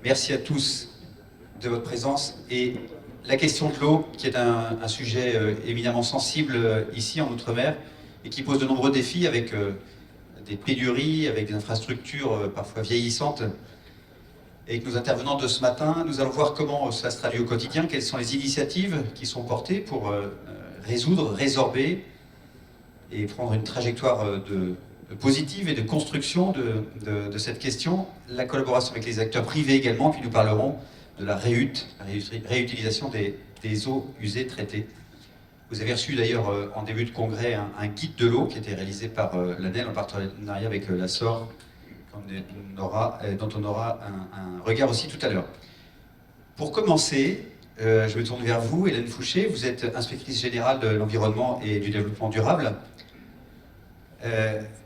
Merci à tous de votre présence. Et la question de l'eau, qui est un sujet éminemment sensible ici en Outre-mer, et qui pose de nombreux défis avec des pénuries, avec des infrastructures parfois vieillissantes. Et avec nos intervenants de ce matin, nous allons voir comment ça se traduit au quotidien, quelles sont les initiatives qui sont portées pour résoudre, résorber et prendre une trajectoire positive et de construction de cette question. La collaboration avec les acteurs privés également, puis nous parlerons de la réutilisation des eaux usées traitées. Vous avez reçu d'ailleurs en début de congrès un guide de l'eau qui a été réalisé par l'ANEL en partenariat avec la SOR, dont on aura un regard aussi tout à l'heure. Pour commencer, je me tourne vers vous, Hélène Fouché. Vous êtes inspectrice générale de l'environnement et du développement durable.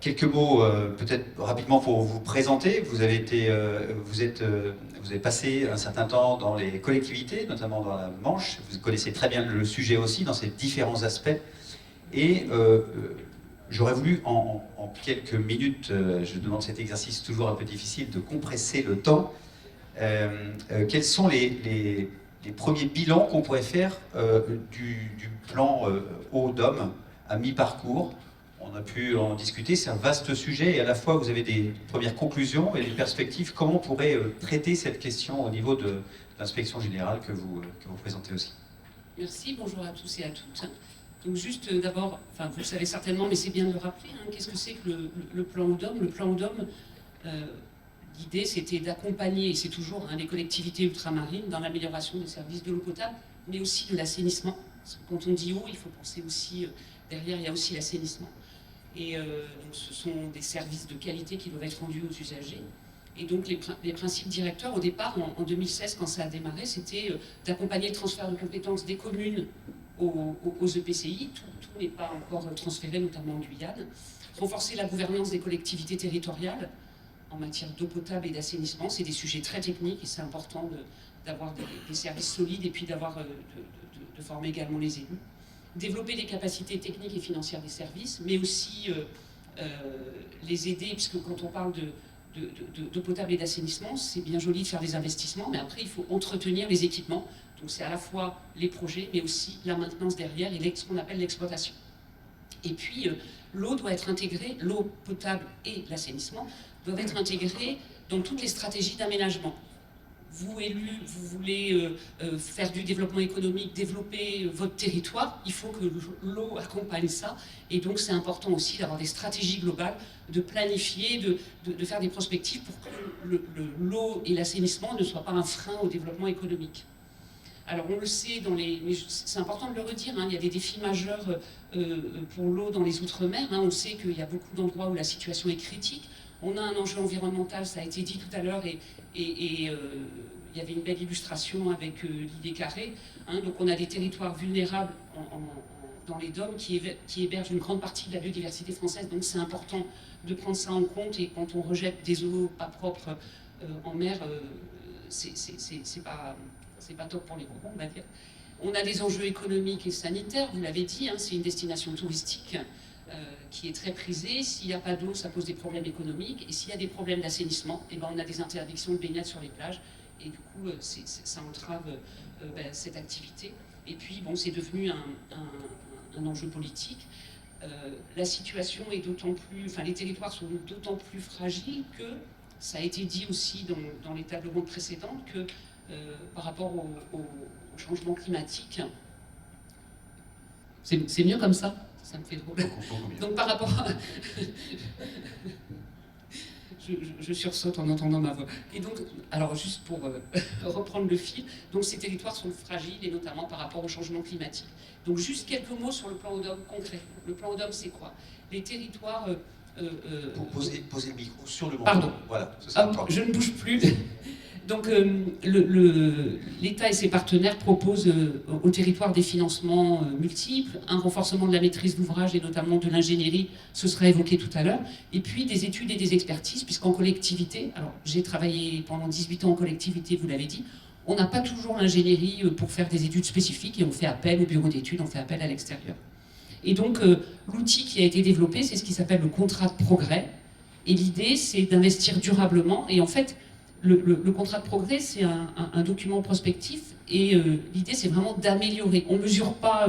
Quelques mots peut-être rapidement pour vous présenter. Vous avez passé un certain temps dans les collectivités, notamment dans la Manche. Vous connaissez très bien le sujet aussi dans ses différents aspects. Et j'aurais voulu en quelques minutes, je demande cet exercice toujours un peu difficile, de compresser le temps. Quels sont les premiers bilans qu'on pourrait faire du plan Eau-DOM à mi-parcours? On a pu en discuter, c'est un vaste sujet et à la fois vous avez des premières conclusions et des perspectives. Comment on pourrait traiter cette question au niveau de l'inspection générale que vous présentez aussi? Merci, bonjour à tous et à toutes. Donc juste d'abord, enfin vous le savez certainement, mais c'est bien de le rappeler, qu'est-ce que c'est que le plan Eau-DOM? Le plan Eau-DOM, l'idée c'était d'accompagner, et c'est toujours les collectivités ultramarines, dans l'amélioration des services de l'eau potable, mais aussi de l'assainissement. Quand on dit eau, il faut penser aussi, derrière il y a aussi l'assainissement. Et donc ce sont des services de qualité qui doivent être rendus aux usagers. Et donc les principes directeurs, au départ, en 2016, quand ça a démarré, c'était d'accompagner le transfert de compétences des communes aux EPCI. Tout n'est pas encore transféré, notamment en Guyane. Renforcer la gouvernance des collectivités territoriales en matière d'eau potable et d'assainissement. C'est des sujets très techniques et c'est important d'avoir des services solides et puis de former également les élus. Développer les capacités techniques et financières des services, mais aussi les aider, puisque quand on parle d'eau potable et d'assainissement, c'est bien joli de faire des investissements, mais après il faut entretenir les équipements. Donc c'est à la fois les projets, mais aussi la maintenance derrière et ce qu'on appelle l'exploitation. Et puis l'eau doit être intégrée, l'eau potable et l'assainissement doivent être intégrés dans toutes les stratégies d'aménagement. Vous, élus, vous voulez faire du développement économique, développer votre territoire, il faut que l'eau accompagne ça. Et donc c'est important aussi d'avoir des stratégies globales, de planifier, de faire des prospectives pour que l'eau et l'assainissement ne soient pas un frein au développement économique. Alors on le sait, mais c'est important de le redire, il y a des défis majeurs pour l'eau dans les Outre-mer. On sait qu'il y a beaucoup d'endroits où la situation est critique. On a un enjeu environnemental, ça a été dit tout à l'heure, et il y avait une belle illustration avec l'idée carrée. Donc on a des territoires vulnérables dans les DOM qui hébergent une grande partie de la biodiversité française, donc c'est important de prendre ça en compte, et quand on rejette des eaux pas propres en mer, c'est pas top pour les coraux, on va dire. On a des enjeux économiques et sanitaires, vous l'avez dit, c'est une destination touristique qui est très prisée. S'il n'y a pas d'eau, ça pose des problèmes économiques, et s'il y a des problèmes d'assainissement, on a des interdictions de baignade sur les plages, et du coup ça entrave cette activité. Et puis c'est devenu un enjeu politique. La situation est d'autant plus, les territoires sont d'autant plus fragiles que, ça a été dit aussi dans les tables rondes précédentes, que par rapport au changement climatique, c'est mieux comme ça? Ça me fait drôle. Donc par rapport à... je sursaute en entendant ma voix. Et donc, alors juste pour reprendre le fil, donc ces territoires sont fragiles, et notamment par rapport au changement climatique. Donc juste quelques mots sur le plan Eau-DOM concret. Le plan Eau-DOM, c'est quoi? Les territoires... Pour poser le micro sur le bon. Pardon. Voilà. Je ne bouge plus. Donc l'État et ses partenaires proposent au territoire des financements multiples, un renforcement de la maîtrise d'ouvrage et notamment de l'ingénierie, ce sera évoqué tout à l'heure, et puis des études et des expertises, puisqu'en collectivité, alors j'ai travaillé pendant 18 ans en collectivité, vous l'avez dit, on n'a pas toujours l'ingénierie pour faire des études spécifiques, et on fait appel au bureau d'études, on fait appel à l'extérieur. Et donc l'outil qui a été développé, c'est ce qui s'appelle le contrat de progrès, et l'idée c'est d'investir durablement, et en fait, le contrat de progrès, c'est un document prospectif et l'idée, c'est vraiment d'améliorer. On ne mesure pas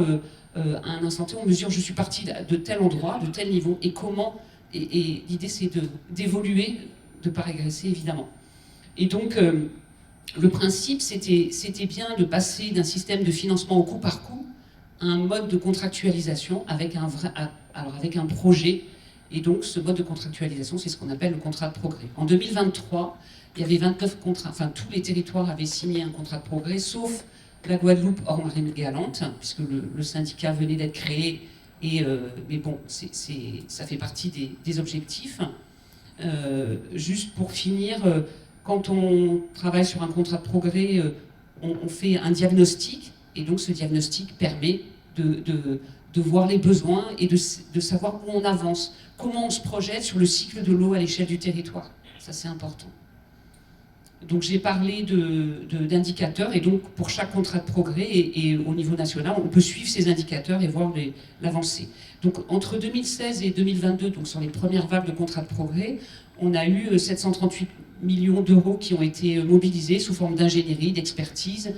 à un instant T, on mesure je suis parti de tel endroit, de tel niveau et comment. Et l'idée, c'est d'évoluer, de ne pas régresser, évidemment. Et donc, le principe, c'était bien de passer d'un système de financement au coup par coup à un mode de contractualisation avec avec un projet. Et donc, ce mode de contractualisation, c'est ce qu'on appelle le contrat de progrès. En 2023, il y avait 29 contrats, enfin, tous les territoires avaient signé un contrat de progrès, sauf la Guadeloupe hors Marine-Galante, puisque le syndicat venait d'être créé. Mais bon, ça fait partie des objectifs. Juste pour finir, quand on travaille sur un contrat de progrès, on fait un diagnostic, et donc ce diagnostic permet de voir les besoins et de savoir où on avance, comment on se projette sur le cycle de l'eau à l'échelle du territoire. Ça, c'est important. Donc j'ai parlé d'indicateurs, et donc pour chaque contrat de progrès et au niveau national, on peut suivre ces indicateurs et voir l'avancée. Donc entre 2016 et 2022, donc sur les premières vagues de contrats de progrès, on a eu 738 millions d'euros qui ont été mobilisés sous forme d'ingénierie, d'expertise,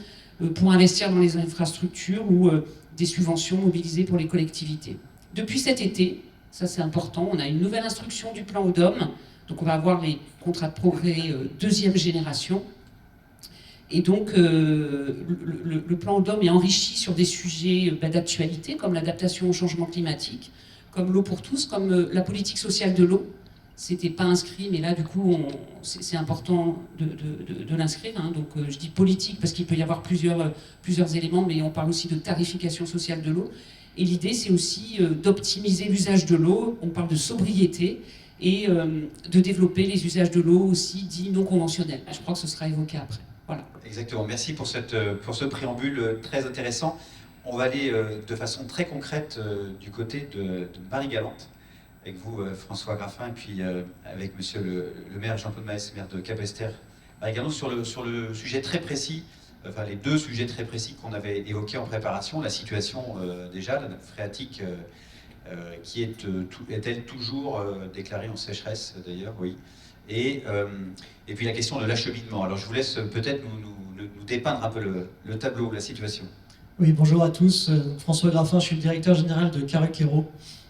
pour investir dans les infrastructures ou des subventions mobilisées pour les collectivités. Depuis cet été, ça c'est important, on a une nouvelle instruction du plan ODOM. Donc on va avoir les contrats de progrès deuxième génération. Et donc le plan ODOM est enrichi sur des sujets d'actualité, comme l'adaptation au changement climatique, comme l'eau pour tous, comme la politique sociale de l'eau. C'était pas inscrit, mais là du coup c'est important de l'inscrire. Hein. Donc je dis politique parce qu'il peut y avoir plusieurs éléments, mais on parle aussi de tarification sociale de l'eau. Et l'idée c'est aussi d'optimiser l'usage de l'eau, on parle de sobriété, et de développer les usages de l'eau aussi dits non conventionnels. Je crois que ce sera évoqué après. Voilà. Exactement, merci pour ce préambule très intéressant. On va aller de façon très concrète du côté de Marie-Galante, avec vous François Graffin, et puis avec monsieur le maire Jean-Claude Maes, maire de Capesterre. Marie-Galante, sur le sujet très précis, enfin les deux sujets très précis qu'on avait évoqués en préparation, la situation déjà, la nappe phréatique qui est-elle toujours déclarée en sécheresse d'ailleurs, oui. Et puis la question de l'acheminement. Alors je vous laisse peut-être nous dépeindre un peu le tableau, la situation. Oui, bonjour à tous. François Graffin, je suis le directeur général de Caraquero,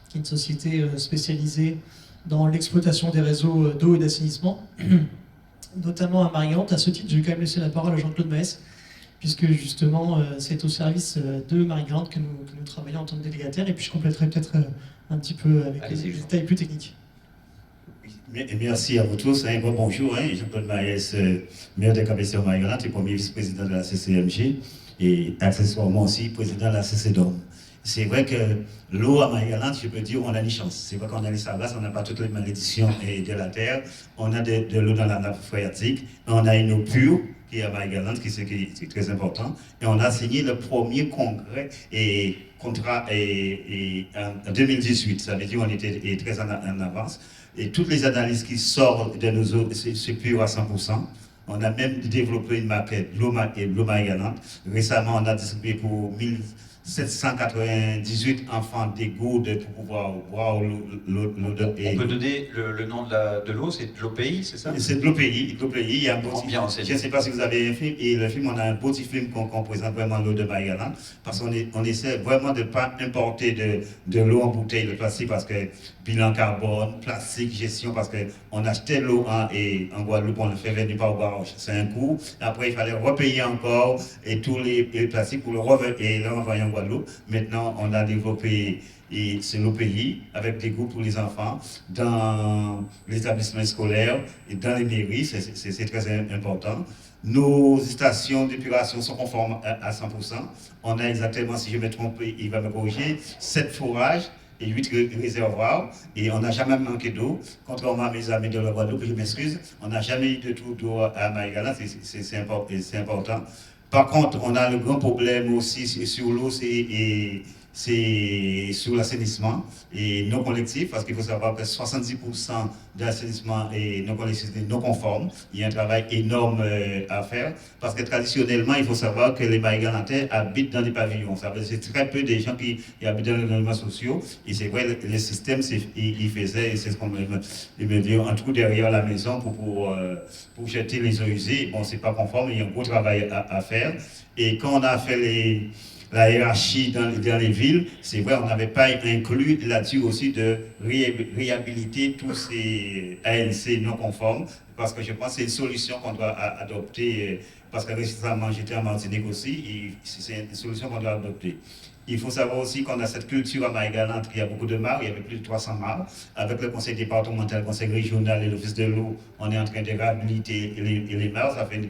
qui est une société spécialisée dans l'exploitation des réseaux d'eau et d'assainissement, notamment à Marie-Galante. À ce titre, je vais quand même laisser la parole à Jean-Claude Maes, puisque justement c'est au service de Marie-Galante que nous travaillons en tant que délégataire, et puis je compléterai peut-être un petit peu avec les détails plus techniques. Merci à vous tous. Un bon bonjour. Jean-Claude Maes, maire de Capesterre Marie-Galante et premier vice-président de la CCMG, et accessoirement aussi président de la CCDOM. C'est vrai que l'eau à Marie-Galante, je peux dire, on a une chance. C'est vrai qu'on a les sargasses, on n'a pas toutes les malédictions de la terre. On a de l'eau dans la nappe phréatique, on a une eau pure qui est à Marie-Galante, qui est très important. Et on a signé le premier congrès et contrat en 2018. Ça veut dire qu'on était très en avance. Et toutes les analyses qui sortent de nos eaux, c'est pur à 100%. On a même développé une maquette, l'eau Marie-Galante. Récemment, on a distribué pour 1798 enfants d'égout pour pouvoir boire l'eau de. On peut donner le nom de l'eau, c'est de l'eau pays, c'est ça? C'est de l'eau pays. Il y a un beau bien, je ne sais pas si vous avez un film, et le film, on a un beau petit film qu'on présente vraiment l'eau de Marie-Galante, parce qu'on essaie vraiment de ne pas importer de l'eau en bouteille, le plastique, parce que bilan carbone, plastique, gestion, parce qu'on achetait l'eau en Guadeloupe, on le fait venir par barrage, c'est un coût. Après, il fallait repayer encore et tous les plastiques pour le renvoyer en Guadeloupe. Maintenant, on a développé c'est l'eau pays avec des groupes pour les enfants dans les établissements scolaires et dans les mairies, c'est très important. Nos stations d'épuration sont conformes à 100%. On a exactement, si je me trompe, il va me corriger, 7 forages et 8 réservoirs, et on n'a jamais manqué d'eau. Contrairement à mes amis de la Guadeloupe, je m'excuse, on n'a jamais eu de trou d'eau à Marie-Galante, c'est important. Par contre, on a le grand problème aussi sur l'eau, c'est sur l'assainissement et non collectif, parce qu'il faut savoir que 70% de l'assainissement est non collectif et non conforme. Il y a un travail énorme à faire, parce que traditionnellement, il faut savoir que les Marie-Galantais habitent dans les pavillons. Ça veut dire c'est très peu des gens qui habitent dans les logements sociaux. Et c'est vrai, le système, il faisait, c'est ce qu'on me dit, un trou derrière la maison pour jeter les eaux usées. Bon, c'est pas conforme, il y a un gros travail à faire. Et quand on a fait la hiérarchie dans les villes, c'est vrai, on n'avait pas inclus là-dessus aussi de réhabiliter tous ces ANC non conformes, parce que je pense que c'est une solution qu'on doit adopter, parce que récemment j'étais en Martinique aussi, et c'est une solution qu'on doit adopter. Il faut savoir aussi qu'on a cette culture à Marie-Galante, il y a beaucoup de mares, il y avait plus de 300 mares. Avec le conseil départemental, le conseil régional et l'office de l'eau, on est en train de réhabiliter les mares. Ça fait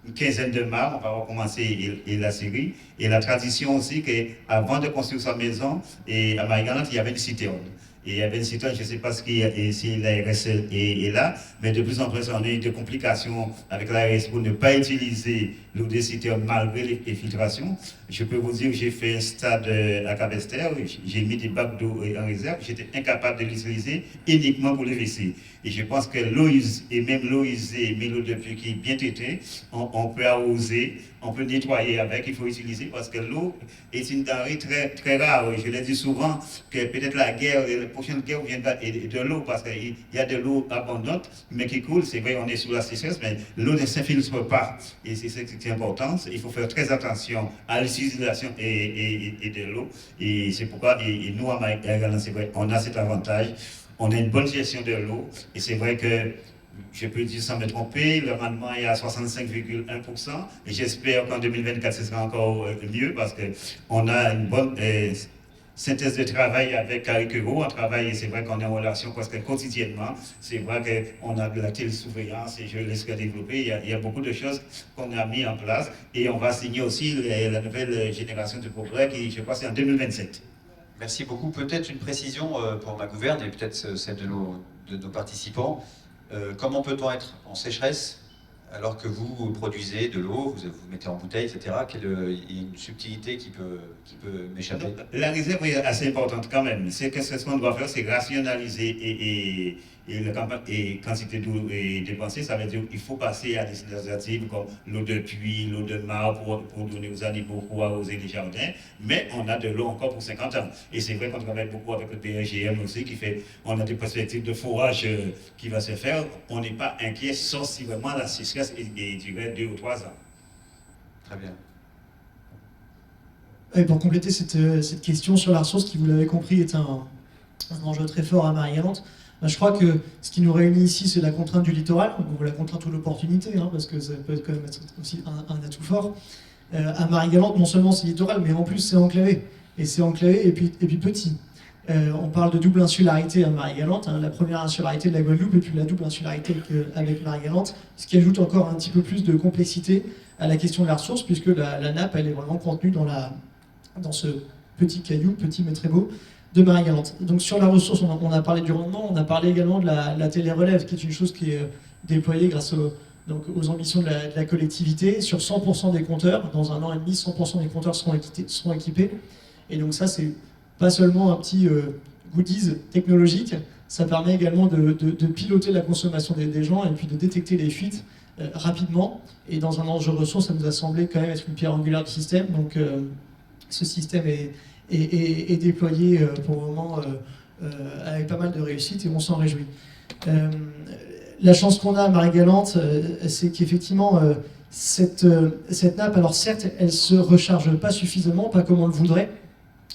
une quinzaine de mares, on va recommencer la série. Et la tradition aussi qu'avant de construire sa maison, et à Marie-Galante, il y avait une citerne. Et il y avait une citerne, je ne sais pas si l'ARS est là, mais de plus en plus, on a eu des complications avec l'ARS pour ne pas utiliser l'eau des citernes malgré les filtrations. Je peux vous dire que j'ai fait un stade à Cabester, j'ai mis des bacs d'eau en réserve, j'étais incapable de l'utiliser uniquement pour les WC. Et je pense que l'eau usée, et même l'eau usée, mais l'eau de pluie qui est bien traitée, on peut arroser, on peut nettoyer avec, il faut utiliser parce que l'eau est une denrée très, très rare. Je l'ai dit souvent que peut-être la prochaine guerre viendra de l'eau parce qu'il y a de l'eau abondante, mais qui coule. C'est vrai, on est sous la sécheresse, mais l'eau ne s'infiltre pas. Et c'est ce qui est important. Il faut faire très attention à l'utilisation et de l'eau. Et c'est pourquoi, et nous, à Marie-Galante, c'est vrai, on a cet avantage. On a une bonne gestion de l'eau. Et c'est vrai que je peux dire sans me tromper, le rendement est à 65,1%. Et j'espère qu'en 2024, ce sera encore mieux parce qu'on a une bonne synthèse de travail avec Caricuro. On travaille, et c'est vrai qu'on est en relation presque quotidiennement. C'est vrai qu'on a de la télésurveillance et je laisserai développer. Il y a beaucoup de choses qu'on a mis en place. Et on va signer aussi la nouvelle génération de progrès qui, je crois, c'est en 2027. Merci beaucoup. Peut-être une précision pour ma gouverne et peut-être celle de nos participants. Comment peut-on être en sécheresse alors que vous produisez de l'eau, vous mettez en bouteille, etc. Il y a une subtilité qui peut m'échapper. La réserve est assez importante quand même. Ce qu'on doit faire, c'est rationaliser et quantité d'eau dépensée. Ça veut dire qu'il faut passer à des alternatives comme l'eau de puits, l'eau de mare pour donner aux animaux, pour arroser les jardins. Mais on a de l'eau encore pour 50 ans. Et c'est vrai qu'on travaille beaucoup avec le PRGM aussi, on a des perspectives de forage qui va se faire. On n'est pas inquiet, sauf si vraiment la sécheresse durait 2 ou 3 ans. Très bien. Et pour compléter cette question sur la ressource, qui, vous l'avez compris, est un enjeu très fort à Marie-Galante, je crois que ce qui nous réunit ici, c'est la contrainte du littoral, ou la contrainte ou l'opportunité, parce que ça peut quand même être aussi un atout fort. À Marie-Galante, non seulement c'est littoral, mais en plus c'est enclavé. Et c'est enclavé et puis petit. On parle de double insularité à Marie-Galante, la première insularité de la Guadeloupe et puis la double insularité avec Marie-Galante, ce qui ajoute encore un petit peu plus de complexité à la question de la ressource, puisque la nappe, elle est vraiment contenue dans ce petit caillou, petit mais très beau, de Marie-Galante. Donc sur la ressource, on a parlé du rendement, on a parlé également de la télérelève, qui est une chose qui est déployée grâce aux ambitions de la collectivité. Sur 100% des compteurs, dans 1 an et demi, 100% des compteurs seront équipés. Et donc ça, c'est pas seulement un petit goodies technologique, ça permet également de piloter la consommation des gens et puis de détecter les fuites rapidement. Et dans un enjeu ressources, ça nous a semblé quand même être une pierre angulaire du système. Donc ce système est déployé pour le moment avec pas mal de réussite et on s'en réjouit. La chance qu'on a à Marie-Galante, c'est qu'effectivement, cette nappe, alors certes, elle ne se recharge pas suffisamment, pas comme on le voudrait,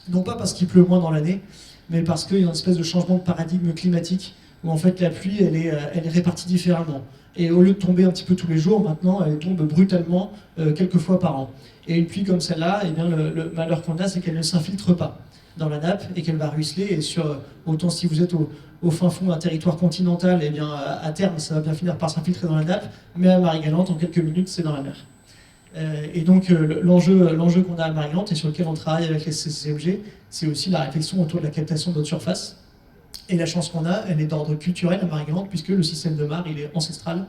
non pas parce qu'il pleut moins dans l'année, mais parce qu'il y a une espèce de changement de paradigme climatique, où en fait la pluie, elle est répartie différemment. Et au lieu de tomber un petit peu tous les jours, maintenant, elle tombe brutalement quelques fois par an. Et une pluie comme celle-là, eh bien, le malheur qu'on a, c'est qu'elle ne s'infiltre pas dans la nappe et qu'elle va ruisseler. Et autant si vous êtes au fin fond d'un territoire continental, eh bien, à terme, ça va bien finir par s'infiltrer dans la nappe. Mais à Marie-Galante, en quelques minutes, c'est dans la mer. Et donc, l'enjeu qu'on a à Marie-Galante et sur lequel on travaille avec les CCMG, c'est aussi la réflexion autour de la captation d'eau de surface. Et la chance qu'on a, elle est d'ordre culturel à Marie-Galante, puisque le système de mare, il est ancestral,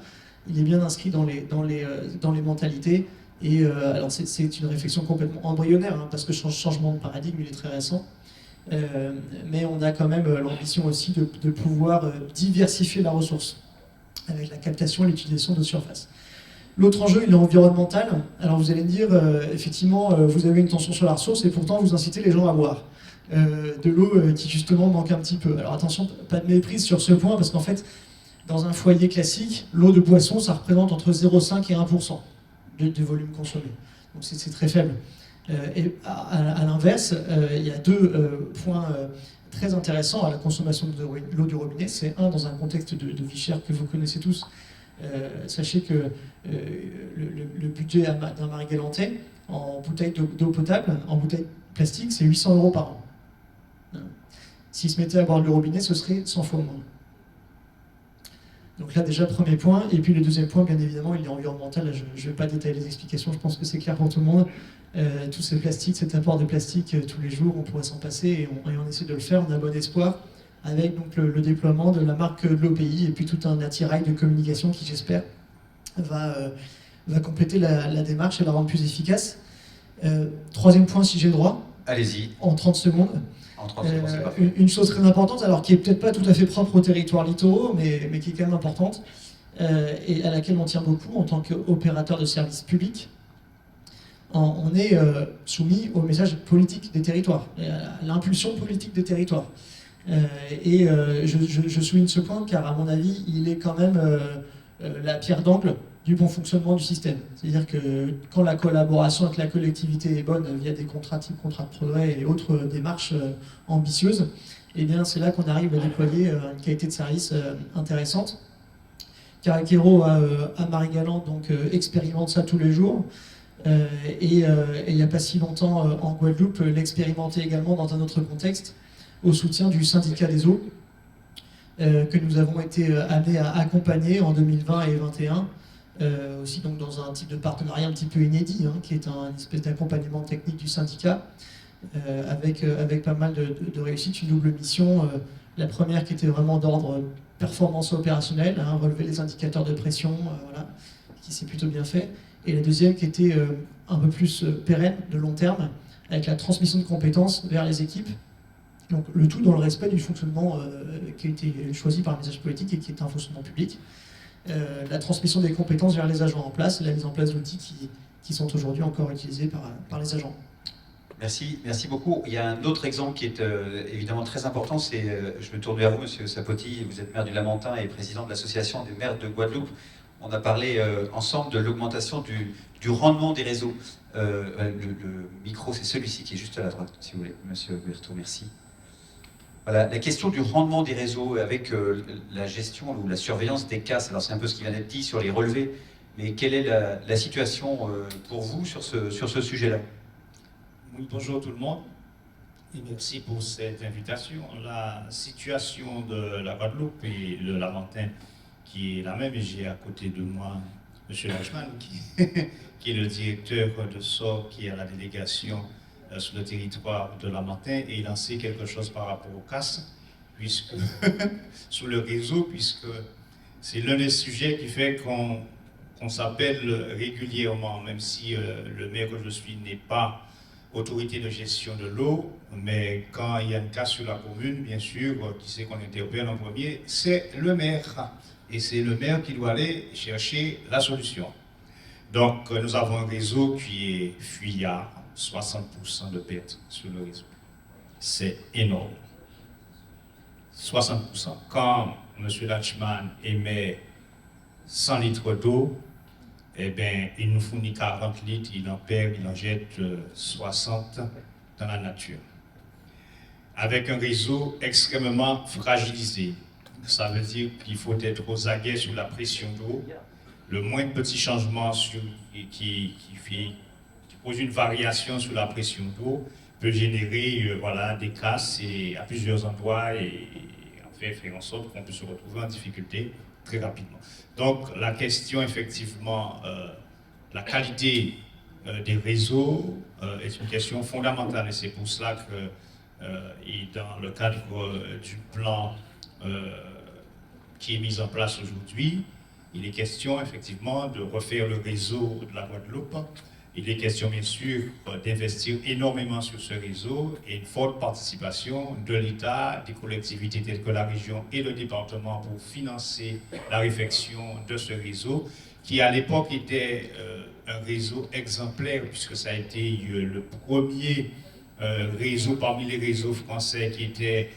il est bien inscrit dans les mentalités. Et alors c'est une réflexion complètement embryonnaire, hein, parce que le changement de paradigme il est très récent. Mais on a quand même l'ambition aussi de pouvoir diversifier la ressource avec la captation et l'utilisation de surface. L'autre enjeu, il est environnemental. Alors vous allez me dire, effectivement, vous avez une tension sur la ressource et pourtant vous incitez les gens à boire de l'eau qui justement manque un petit peu. Alors attention, pas de méprise sur ce point, parce qu'en fait, dans un foyer classique, l'eau de boisson, ça représente entre 0,5 et 1% du volume consommé. Donc c'est très faible. Et à l'inverse, il y a deux points très intéressants à la consommation de l'eau du robinet. C'est un, dans un contexte de vie chère que vous connaissez tous, sachez que le budget d'un Marie-Galantais en bouteille d'eau potable, en bouteille plastique, c'est 800 € par an. S'il se mettait à boire du robinet, ce serait 100 fois moins. Donc là déjà, premier point. Et puis le deuxième point, bien évidemment, il est environnemental. Je ne vais pas détailler les explications, je pense que c'est clair pour tout le monde. Tous ces plastiques, cet apport de plastique tous les jours, on pourrait s'en passer et on essaie de le faire, on a bon espoir, avec donc le déploiement de la marque de l'OPI et puis tout un attirail de communication qui, j'espère, va compléter la démarche et la rendre plus efficace. Troisième point, si j'ai le droit. Allez-y. En 30 secondes. En 30 secondes, c'est parfait. Une chose très importante, alors qui est peut-être pas tout à fait propre aux territoires littoraux, mais qui est quand même importante, et à laquelle on tient beaucoup en tant qu'opérateur de services publics. On est soumis au message politique des territoires, à l'impulsion politique des territoires. Je souligne ce point car, à mon avis, il est quand même la pierre d'angle du bon fonctionnement du système. C'est-à-dire que quand la collaboration avec la collectivité est bonne via des contrats type contrat de progrès et autres démarches ambitieuses, eh bien c'est là qu'on arrive à déployer une qualité de service intéressante. Caraquero à Marie-Galante donc expérimente ça tous les jours. Et il n'y a pas si longtemps en Guadeloupe, l'expérimenter également dans un autre contexte, au soutien du syndicat des eaux, que nous avons été amenés à accompagner en 2020 et 2021, aussi donc dans un type de partenariat un petit peu inédit, hein, qui est une espèce d'accompagnement technique du syndicat, avec pas mal de réussites, une double mission. La première qui était vraiment d'ordre performance opérationnelle, hein, relever les indicateurs de pression, voilà, qui s'est plutôt bien fait. Et la deuxième qui était un peu plus pérenne, de long terme, avec la transmission de compétences vers les équipes. Donc le tout dans le respect du fonctionnement qui a été choisi par le message politique et qui est un fonctionnement public. La transmission des compétences vers les agents en place et la mise en place d'outils qui sont aujourd'hui encore utilisés par les agents. Merci beaucoup. Il y a un autre exemple qui est évidemment très important, c'est, je me tourne vers vous, Monsieur Sapoti, vous êtes maire du Lamentin et président de l'association des maires de Guadeloupe. On a parlé ensemble de l'augmentation du rendement des réseaux. Le micro, c'est celui-ci qui est juste à la droite, si vous voulez. Monsieur Berthaud, merci. Voilà, la question du rendement des réseaux avec la gestion ou la surveillance des casses. Alors c'est un peu ce qui vient d'être dit sur les relevés, mais quelle est la situation pour vous sur ce sujet-là? Oui, bonjour tout le monde et merci pour cette invitation. La situation de la Guadeloupe et le Lamentin qui est la même, et j'ai à côté de moi M. Lachman qui est le directeur de SOR, qui est à la délégation sur le territoire de Lamentin, et il en sait quelque chose par rapport aux casses, puisque sur le réseau, puisque c'est l'un des sujets qui fait qu'on s'appelle régulièrement, même si le maire que je suis n'est pas autorité de gestion de l'eau, mais quand il y a une casse sur la commune, bien sûr, qui c'est qu'on interpelle en premier, c'est le maire. Et c'est le maire qui doit aller chercher la solution. Donc nous avons un réseau qui est fuyard, 60% de pertes sur le réseau. C'est énorme. 60%. Quand M. Lachman émet 100 litres d'eau, eh bien, il nous fournit 40 litres, il en perd, il en jette 60 dans la nature. Avec un réseau extrêmement fragilisé. Ça veut dire qu'il faut être aux aguets sur la pression d'eau. Le moindre petit changement qui pose une variation sur la pression d'eau peut générer voilà, des casses à plusieurs endroits et en fait faire en sorte qu'on peut se retrouver en difficulté très rapidement. Donc la question effectivement, la qualité des réseaux est une question fondamentale et c'est pour cela que et dans le cadre du plan qui est mis en place aujourd'hui, il est question effectivement de refaire le réseau de la Guadeloupe Il est question, bien sûr, d'investir énormément sur ce réseau et une forte participation de l'État, des collectivités telles que la région et le département pour financer la réfection de ce réseau, qui à l'époque était un réseau exemplaire, puisque ça a été le premier réseau parmi les réseaux français qui était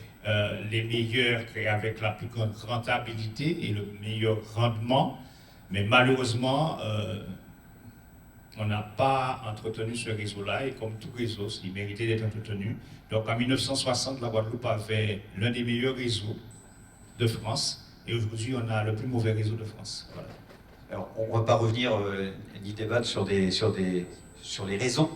les meilleurs et avec la plus grande rentabilité et le meilleur rendement. Mais malheureusement, on n'a pas entretenu ce réseau-là, et comme tout réseau, il méritait d'être entretenu. Donc en 1960, la Guadeloupe avait l'un des meilleurs réseaux de France, et aujourd'hui on a le plus mauvais réseau de France. Voilà. Alors, on ne va pas revenir ni débattre sur les raisons.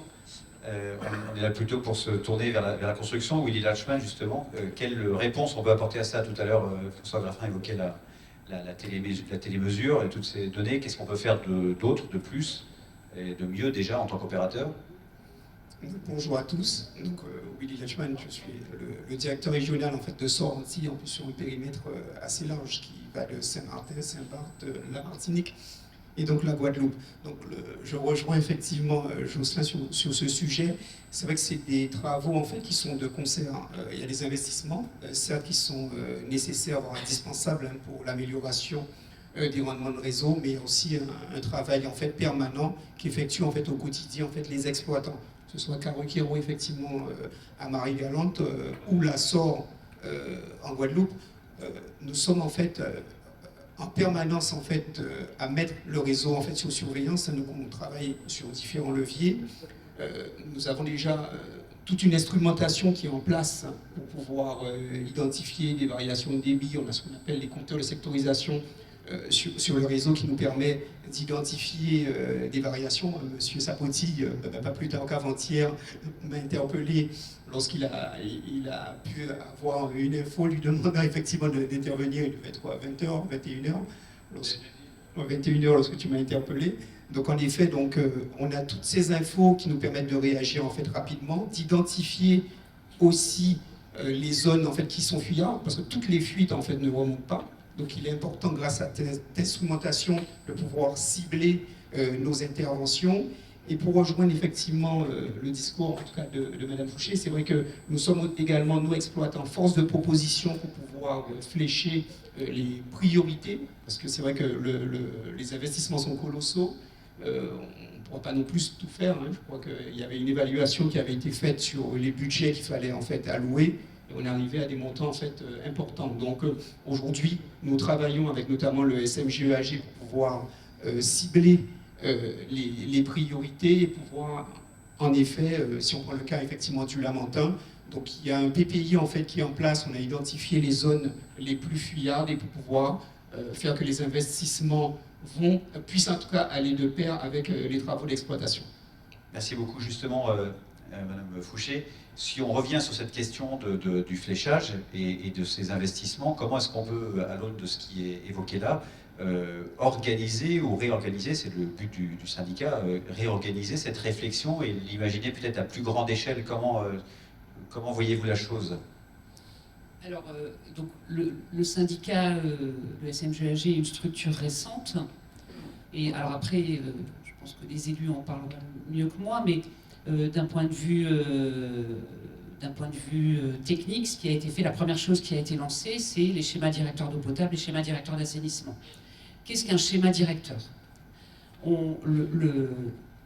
On est là plutôt pour se tourner vers la construction. Willy Latchman, justement, quelle réponse on peut apporter à ça? Tout à l'heure, François Graffin évoquait la télémesure et toutes ces données. Qu'est-ce qu'on peut faire d'autre, de plus et de mieux déjà en tant qu'opérateur? Bonjour à tous. Donc, Willy Latchman, je suis le directeur régional en fait, de Sorrenti, en plus sur un périmètre assez large qui va de Saint-Martin, Saint-Barth, la Martinique et donc la Guadeloupe. Donc je rejoins effectivement Jocelyn sur ce sujet. C'est vrai que c'est des travaux en fait qui sont de concert. Il y a des investissements, certes qui sont nécessaires, voire indispensables pour l'amélioration des rendements de réseau, mais il y a aussi un travail en fait permanent qu'effectuent en fait au quotidien en fait les exploitants, que ce soit Caruquero effectivement à Marie-Galante ou la SOR en Guadeloupe. Nous sommes en fait en permanence en fait à mettre le réseau en fait sous surveillance. Nous travaillons sur différents leviers. Nous avons déjà toute une instrumentation qui est en place pour pouvoir identifier des variations de débit. On a ce qu'on appelle les compteurs de sectorisation sur le réseau qui nous permet d'identifier des variations. Monsieur Sapoti, pas plus tard qu'avant-hier, m'a interpellé lorsqu'il a pu avoir une info lui demandant effectivement d'intervenir. Il devait être quoi, 20h, 21h 21h lorsque tu m'as interpellé. Donc en effet, donc, on a toutes ces infos qui nous permettent de réagir en fait rapidement, d'identifier aussi les zones en fait qui sont fuyantes, parce que toutes les fuites en fait ne remontent pas. Donc il est important, grâce à cette instrumentation, de pouvoir cibler nos interventions. Et pour rejoindre effectivement le discours, en tout cas de Mme Fouché, c'est vrai que nous sommes également, nous exploitants, force de proposition pour pouvoir flécher les priorités, parce que c'est vrai que les investissements sont colossaux. On ne pourra pas non plus tout faire. Hein. Je crois qu'il y avait une évaluation qui avait été faite sur les budgets qu'il fallait en fait allouer. Et on est arrivé à des montants en fait importants. Donc aujourd'hui, nous travaillons avec notamment le SMGEAG pour pouvoir cibler les priorités et pouvoir, en effet, si on prend le cas effectivement du Lamentin, donc il y a un PPI en fait qui est en place. On a identifié les zones les plus fuyardes et pour pouvoir faire que les investissements puissent en tout cas aller de pair avec les travaux d'exploitation. Merci beaucoup. Justement, Madame Fouché, si on revient sur cette question du fléchage et de ces investissements, comment est-ce qu'on peut, à l'aune de ce qui est évoqué là, organiser ou réorganiser, c'est le but du syndicat, réorganiser cette réflexion et l'imaginer peut-être à plus grande échelle? Comment voyez-vous la chose? Alors, donc, le syndicat, le SMGAG, est une structure récente. Et alors après, je pense que les élus en parlent mieux que moi, mais d'un point de vue technique, ce qui a été fait, la première chose qui a été lancée, c'est les schémas directeurs d'eau potable, les schémas directeurs d'assainissement. Qu'est-ce qu'un schéma directeur?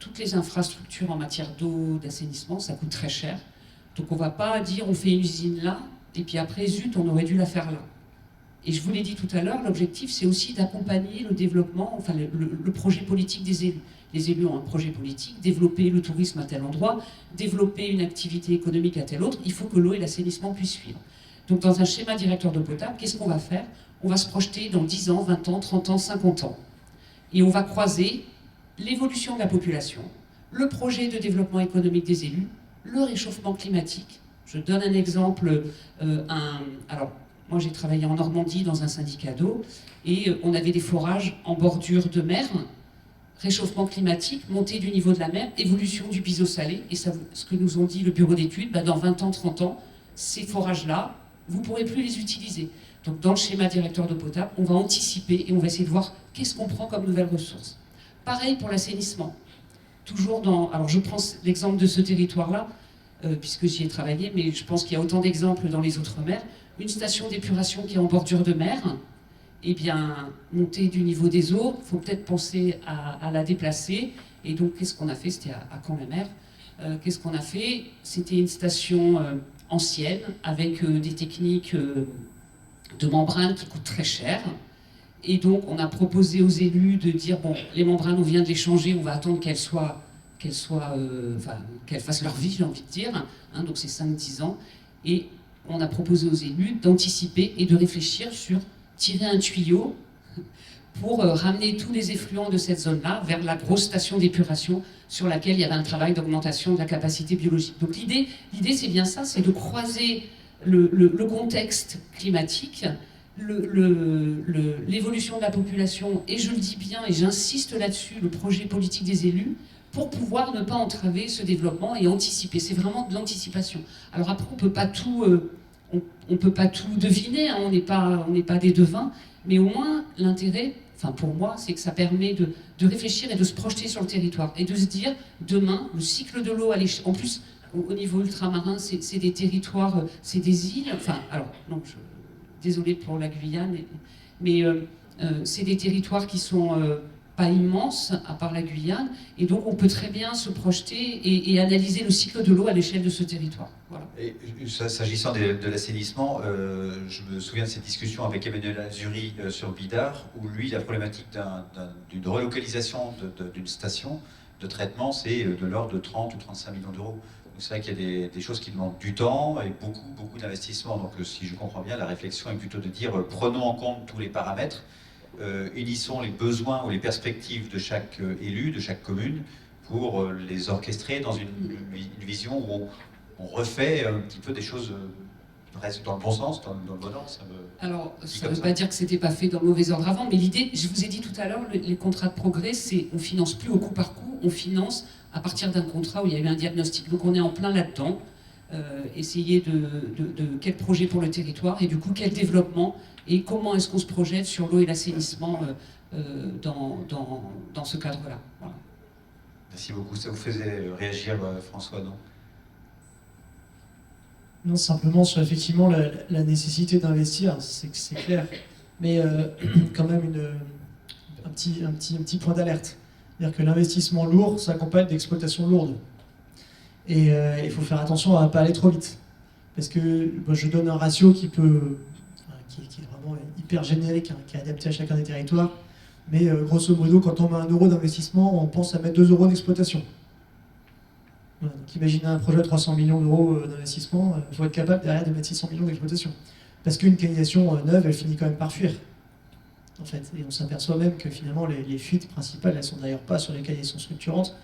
Toutes les infrastructures en matière d'eau, d'assainissement, ça coûte très cher. Donc on ne va pas dire on fait une usine là, et puis après, zut, on aurait dû la faire là. Et je vous l'ai dit tout à l'heure, l'objectif, c'est aussi d'accompagner le développement, enfin le projet politique des élus. Les élus ont un projet politique, développer le tourisme à tel endroit, développer une activité économique à tel autre, il faut que l'eau et l'assainissement puissent suivre. Donc dans un schéma directeur d'eau potable, qu'est-ce qu'on va faire? On va se projeter dans 10 ans, 20 ans, 30 ans, 50 ans. Et on va croiser l'évolution de la population, le projet de développement économique des élus, le réchauffement climatique. Je donne un exemple. Alors, moi j'ai travaillé en Normandie dans un syndicat d'eau et on avait des forages en bordure de mer. Réchauffement climatique, montée du niveau de la mer, évolution du biseau salé. Et ça, ce que nous ont dit le bureau d'études, dans 20 ans, 30 ans, ces forages-là, vous ne pourrez plus les utiliser. Donc dans le schéma directeur d'eau potable, on va anticiper et on va essayer de voir qu'est-ce qu'on prend comme nouvelles ressources. Pareil pour l'assainissement. toujours dans... Alors je prends l'exemple de ce territoire-là, puisque j'y ai travaillé, mais je pense qu'il y a autant d'exemples dans les Outre-mer. Une station d'épuration qui est en bordure de mer, eh bien, montée du niveau des eaux, il faut peut-être penser à la déplacer. Et donc, qu'est-ce qu'on a fait? C'était à Caen-la-Mer. Qu'est-ce qu'on a fait? C'était une station ancienne, avec des techniques de membranes qui coûtent très cher. Et donc, on a proposé aux élus de dire, bon, les membranes, on vient de les changer, on va attendre qu'elles fassent leur vie, j'ai envie de dire. Hein, donc, c'est 5-10 ans. Et on a proposé aux élus d'anticiper et de réfléchir sur tirer un tuyau pour ramener tous les effluents de cette zone-là vers la grosse station d'épuration sur laquelle il y avait un travail d'augmentation de la capacité biologique. Donc l'idée c'est bien ça, c'est de croiser le contexte climatique, l'évolution de la population, et je le dis bien, et j'insiste là-dessus, le projet politique des élus, pour pouvoir ne pas entraver ce développement et anticiper. C'est vraiment de l'anticipation. Alors après, on peut pas tout deviner, hein, on n'est pas des devins, mais au moins l'intérêt, enfin pour moi, c'est que ça permet de réfléchir et de se projeter sur le territoire et de se dire, demain, le cycle de l'eau, en plus, au niveau ultramarin, c'est des territoires, c'est des îles, enfin, alors, non, désolée pour la Guyane, mais c'est des territoires qui sont pas immenses, à part la Guyane, et donc on peut très bien se projeter et analyser le cycle de l'eau à l'échelle de ce territoire. Voilà. Et s'agissant de l'assainissement, je me souviens de cette discussion avec Emmanuel Azuri sur Bidart, où lui, la problématique d'une relocalisation d'une station de traitement, c'est de l'ordre de 30 ou 35 millions d'euros. Donc c'est vrai qu'il y a des choses qui demandent du temps et beaucoup d'investissements. Donc si je comprends bien, la réflexion est plutôt de dire prenons en compte tous les paramètres, unissons les besoins ou les perspectives de chaque élu, de chaque commune, pour les orchestrer dans une vision où on refait un petit peu des choses dans le bon sens, dans le bon ordre. Alors, ça ne veut pas dire que c'était pas fait dans le mauvais ordre avant, mais l'idée, je vous ai dit tout à l'heure, les contrats de progrès, c'est on finance plus au coup par coup, on finance à partir d'un contrat où il y a eu un diagnostic. Donc on est en plein là-dedans, essayer de quel projet pour le territoire et du coup quel développement et comment est-ce qu'on se projette sur l'eau et l'assainissement dans ce cadre-là. Voilà. Merci beaucoup. Ça vous faisait réagir, François, non? Non, simplement sur effectivement la nécessité d'investir, c'est clair. Mais quand même un petit point d'alerte. C'est-à-dire que l'investissement lourd s'accompagne d'exploitation lourde. Et il faut faire attention à ne pas aller trop vite. Parce que moi, je donne un ratio qui est vraiment hyper générique, hein, qui est adapté à chacun des territoires. Mais grosso modo, quand on met 1 euro d'investissement, on pense à mettre 2 euros d'exploitation. Voilà, donc imaginez un projet de 300 millions d'euros d'investissement, il faut être capable derrière de mettre 600 millions d'exploitation. Parce qu'une canalisation neuve, elle finit quand même par fuir. En fait. Et on s'aperçoit même que finalement les fuites principales, elles ne sont d'ailleurs pas sur les canalisations structurantes.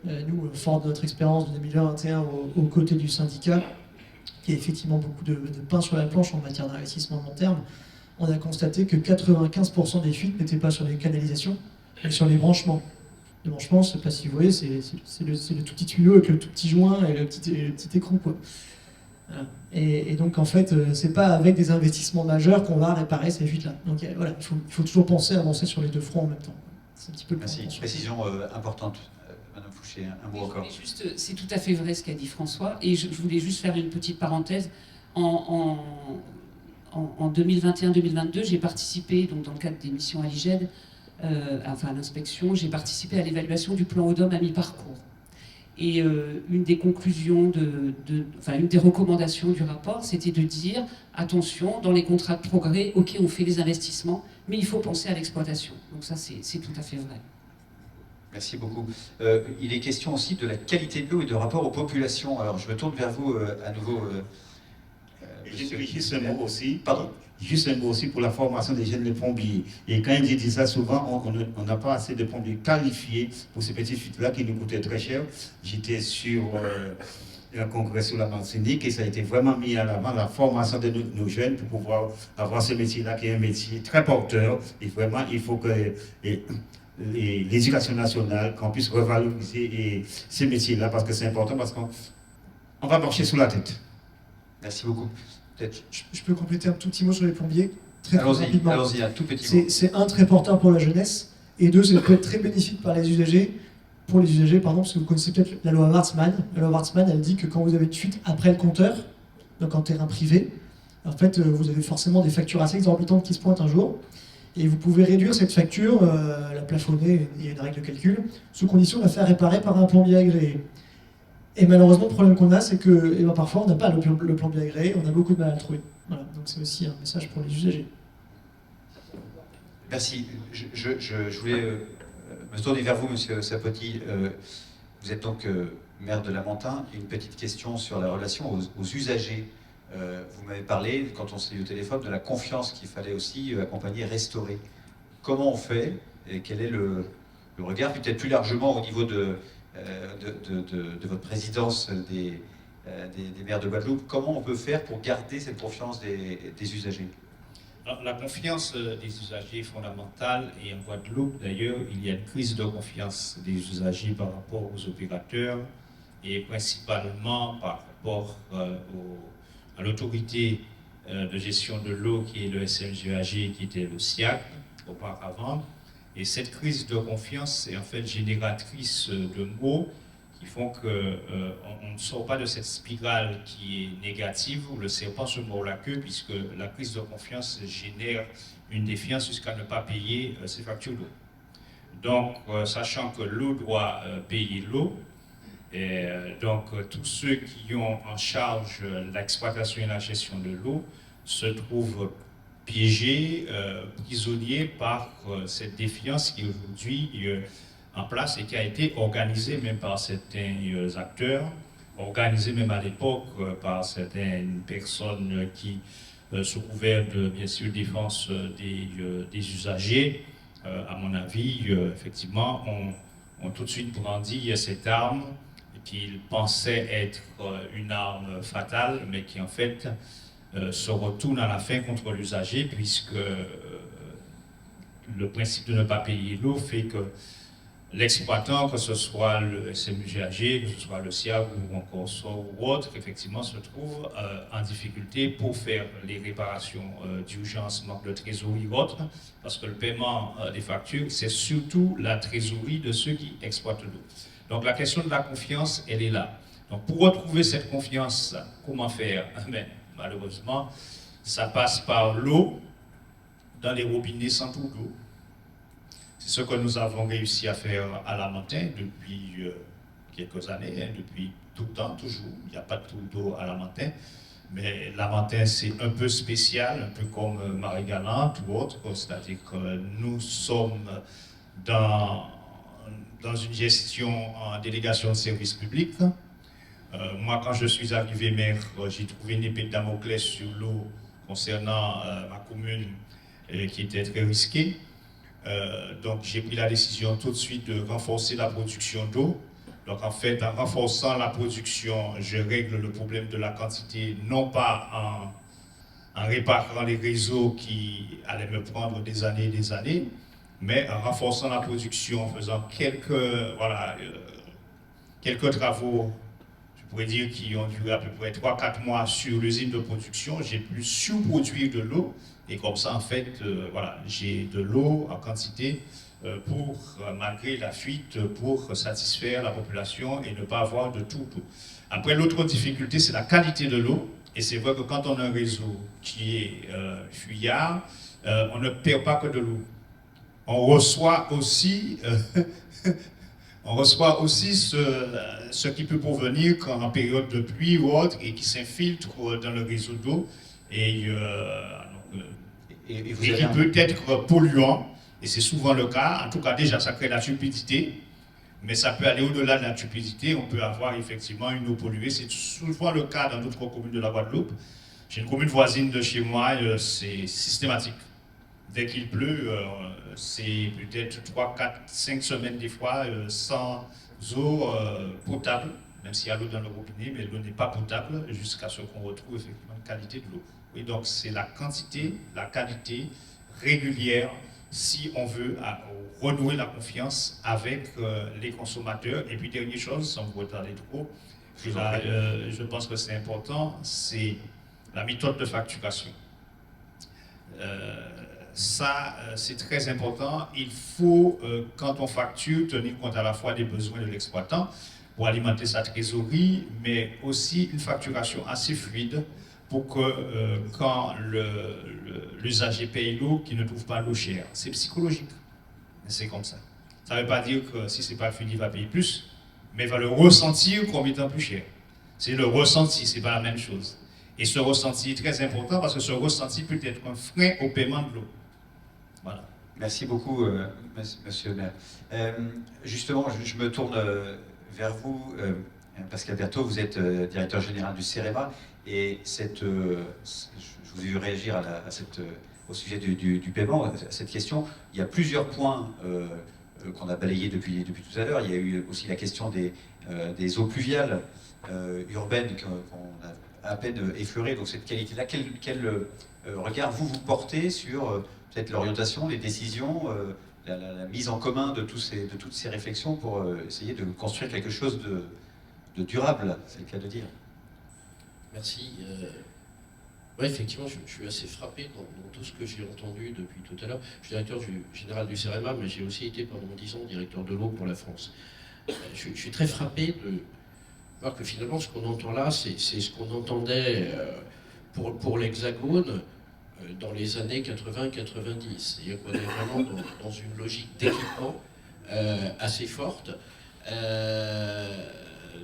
Nous, fort de notre expérience de 2021 aux côtés du syndicat, qui a effectivement beaucoup de pain sur la planche en matière d'investissement de long terme, on a constaté que 95% des fuites n'étaient pas sur les canalisations, mais sur les branchements. Les branchements, je ne sais pas si vous voyez, c'est le tout petit tuyau avec le tout petit joint et le petit écrou, quoi. Voilà. Et donc en fait, c'est pas avec des investissements majeurs qu'on va réparer ces fuites-là. Donc voilà, il faut toujours penser à avancer sur les 2 fronts en même temps. C'est un petit peu le Merci. Précision importante. Madame Fouché, un mot encore. C'est tout à fait vrai ce qu'a dit François, et je voulais juste faire une petite parenthèse. En 2021-2022, j'ai participé, donc dans le cadre des missions à l'IGED, à l'inspection, j'ai participé à l'évaluation du plan Eau-DOM à mi-parcours. Et une des conclusions, une des recommandations du rapport, c'était de dire, attention, dans les contrats de progrès, ok, on fait des investissements, mais il faut penser à l'exploitation. Donc ça, c'est tout à fait vrai. Merci beaucoup. Il est question aussi de la qualité de l'eau et de rapport aux populations. Alors je me tourne vers vous à nouveau. Juste un mot aussi. Pardon. Juste un mot aussi pour la formation des jeunes pompiers. Et quand il dit ça, souvent, on n'a pas assez de pompiers qualifiés pour ces petites fuites-là qui nous coûtaient très cher. J'étais sur un congrès sur la Martinique et ça a été vraiment mis à l'avant, la formation de nos jeunes pour pouvoir avoir ce métier-là qui est un métier très porteur. Et vraiment, il faut que l'éducation nationale, qu'on puisse revaloriser ces métiers-là parce que c'est important, parce qu'on va marcher sous la tête. Merci beaucoup. Je peux compléter un tout petit mot sur les plombiers, très rapidement. Allons-y, un tout petit mot. C'est un, très porteur pour la jeunesse, et 2, ça peut être très bénéfique par les usagers, pour les usagers, pardon, parce que vous connaissez peut-être la loi Wartsman. La loi Wartsman, elle dit que quand vous avez une fuite après le compteur, donc en terrain privé, en fait, vous avez forcément des factures assez exorbitantes qui se pointent un jour, et vous pouvez réduire cette facture, la plafonner, il y a une règle de calcul, sous condition de la faire réparer par un plombier agréé. Et malheureusement, le problème qu'on a, c'est que parfois, on n'a pas le plombier agréé, on a beaucoup de mal à le trouver. Voilà, donc c'est aussi un message pour les usagers. Merci. Je voulais me tourner vers vous, Monsieur Sapoti. Vous êtes donc maire de Lamentin. Une petite question sur la relation aux usagers. Vous m'avez parlé, quand on s'est eu au téléphone, de la confiance qu'il fallait aussi accompagner, restaurer. Comment on fait et quel est le regard, peut-être plus largement au niveau de votre présidence des maires de Guadeloupe, comment on peut faire pour garder cette confiance des usagers? Alors, la confiance des usagers est fondamentale et en Guadeloupe, d'ailleurs, il y a une crise de confiance des usagers par rapport aux opérateurs et principalement par rapport à l'autorité de gestion de l'eau qui est le SMGAG, qui était le SIAC auparavant. Et cette crise de confiance est en fait génératrice de maux qui font qu'on ne sort pas de cette spirale qui est négative, où le serpent se mord la queue, puisque la crise de confiance génère une défiance jusqu'à ne pas payer ses factures d'eau. Donc, sachant que l'eau doit payer l'eau, et donc tous ceux qui ont en charge l'exploitation et la gestion de l'eau se trouvent piégés, prisonniers par cette défiance qui est aujourd'hui en place et qui a été organisée même par certains acteurs, organisée même à l'époque par certaines personnes qui, sous couvert de, bien sûr, défense des usagers, à mon avis, effectivement, ont tout de suite brandi cette arme qu'ils pensaient être une arme fatale, mais qui en fait se retourne à la fin contre l'usager, puisque le principe de ne pas payer l'eau fait que l'exploitant, que ce soit le SMUGAG, que ce soit le SIAG ou encore SOR ou autre, effectivement se trouve en difficulté pour faire les réparations d'urgence, manque de trésorerie ou autre, parce que le paiement des factures, c'est surtout la trésorerie de ceux qui exploitent l'eau. Donc la question de la confiance, elle est là. Donc pour retrouver cette confiance, comment faire? Mais, malheureusement, ça passe par l'eau dans les robinets sans tour d'eau. C'est ce que nous avons réussi à faire à Lamentin depuis quelques années, hein, depuis tout le temps, toujours. Il n'y a pas de tour d'eau à Lamentin. Mais Lamentin, c'est un peu spécial, un peu comme Marie-Galante ou autre. C'est-à-dire que nous sommes dans une gestion en délégation de services publics. Moi, quand je suis arrivé maire, j'ai trouvé une épée de Damoclès sur l'eau concernant ma commune qui était très risquée. Donc, j'ai pris la décision tout de suite de renforcer la production d'eau. Donc, en fait, en renforçant la production, je règle le problème de la quantité, non pas en réparant les réseaux qui allaient me prendre des années, mais en renforçant la production, en faisant quelques travaux, je pourrais dire, qui ont duré à peu près 3-4 mois sur l'usine de production. J'ai pu surproduire de l'eau, et comme ça, en fait, j'ai de l'eau en quantité pour, malgré la fuite, pour satisfaire la population et ne pas avoir de tout. Après, l'autre difficulté, c'est la qualité de l'eau. Et c'est vrai que quand on a un réseau qui est fuyard, on ne perd pas que de l'eau. On reçoit aussi, ce qui peut provenir en période de pluie ou autre et qui s'infiltre dans le réseau d'eau et qui peut être polluant. Et c'est souvent le cas. En tout cas, déjà, ça crée la turbidité. Mais ça peut aller au-delà de la turbidité. On peut avoir effectivement une eau polluée. C'est souvent le cas dans d'autres communes de la Guadeloupe. J'ai une commune voisine de chez moi, c'est systématique. Dès qu'il pleut, c'est peut-être 3, 4, 5 semaines des fois sans eau potable, même s'il y a l'eau dans le robinet, mais l'eau n'est pas potable jusqu'à ce qu'on retrouve effectivement une qualité de l'eau. Oui, donc c'est la quantité, la qualité régulière si on veut renouer la confiance avec les consommateurs. Et puis dernière chose, sans vous retarder trop, je pense que c'est important, c'est la méthode de facturation. Ça, c'est très important. Il faut, quand on facture, tenir compte à la fois des besoins de l'exploitant pour alimenter sa trésorerie, mais aussi une facturation assez fluide pour que quand l'usager paye l'eau, qu'il ne trouve pas l'eau chère. C'est psychologique, mais c'est comme ça. Ça ne veut pas dire que si ce n'est pas fluide, il va payer plus, mais il va le ressentir comme étant plus cher. C'est le ressenti, ce n'est pas la même chose. Et ce ressenti est très important parce que ce ressenti peut être un frein au paiement de l'eau. Voilà. Merci beaucoup, monsieur le maire. Justement, je me tourne vers vous, Pascal Berthaud, vous êtes directeur général du CEREMA, et je vous ai vu réagir au sujet du paiement, à cette question. Il y a plusieurs points qu'on a balayés depuis tout à l'heure. Il y a eu aussi la question des eaux pluviales urbaines qu'on a à peine effleurées, donc cette qualité-là. Quel regard vous portez sur peut-être l'orientation, les décisions, la mise en commun de toutes ces réflexions pour essayer de construire quelque chose de durable, c'est le cas de dire. Merci. Oui, effectivement, je suis assez frappé dans tout ce que j'ai entendu depuis tout à l'heure. Je suis directeur général du CEREMA, mais j'ai aussi été pendant 10 ans directeur de l'eau pour la France. Je suis très frappé de voir que finalement, ce qu'on entend là, c'est ce qu'on entendait pour l'Hexagone dans les années 80-90. C'est-à-dire qu'on est vraiment dans une logique d'équipement assez forte,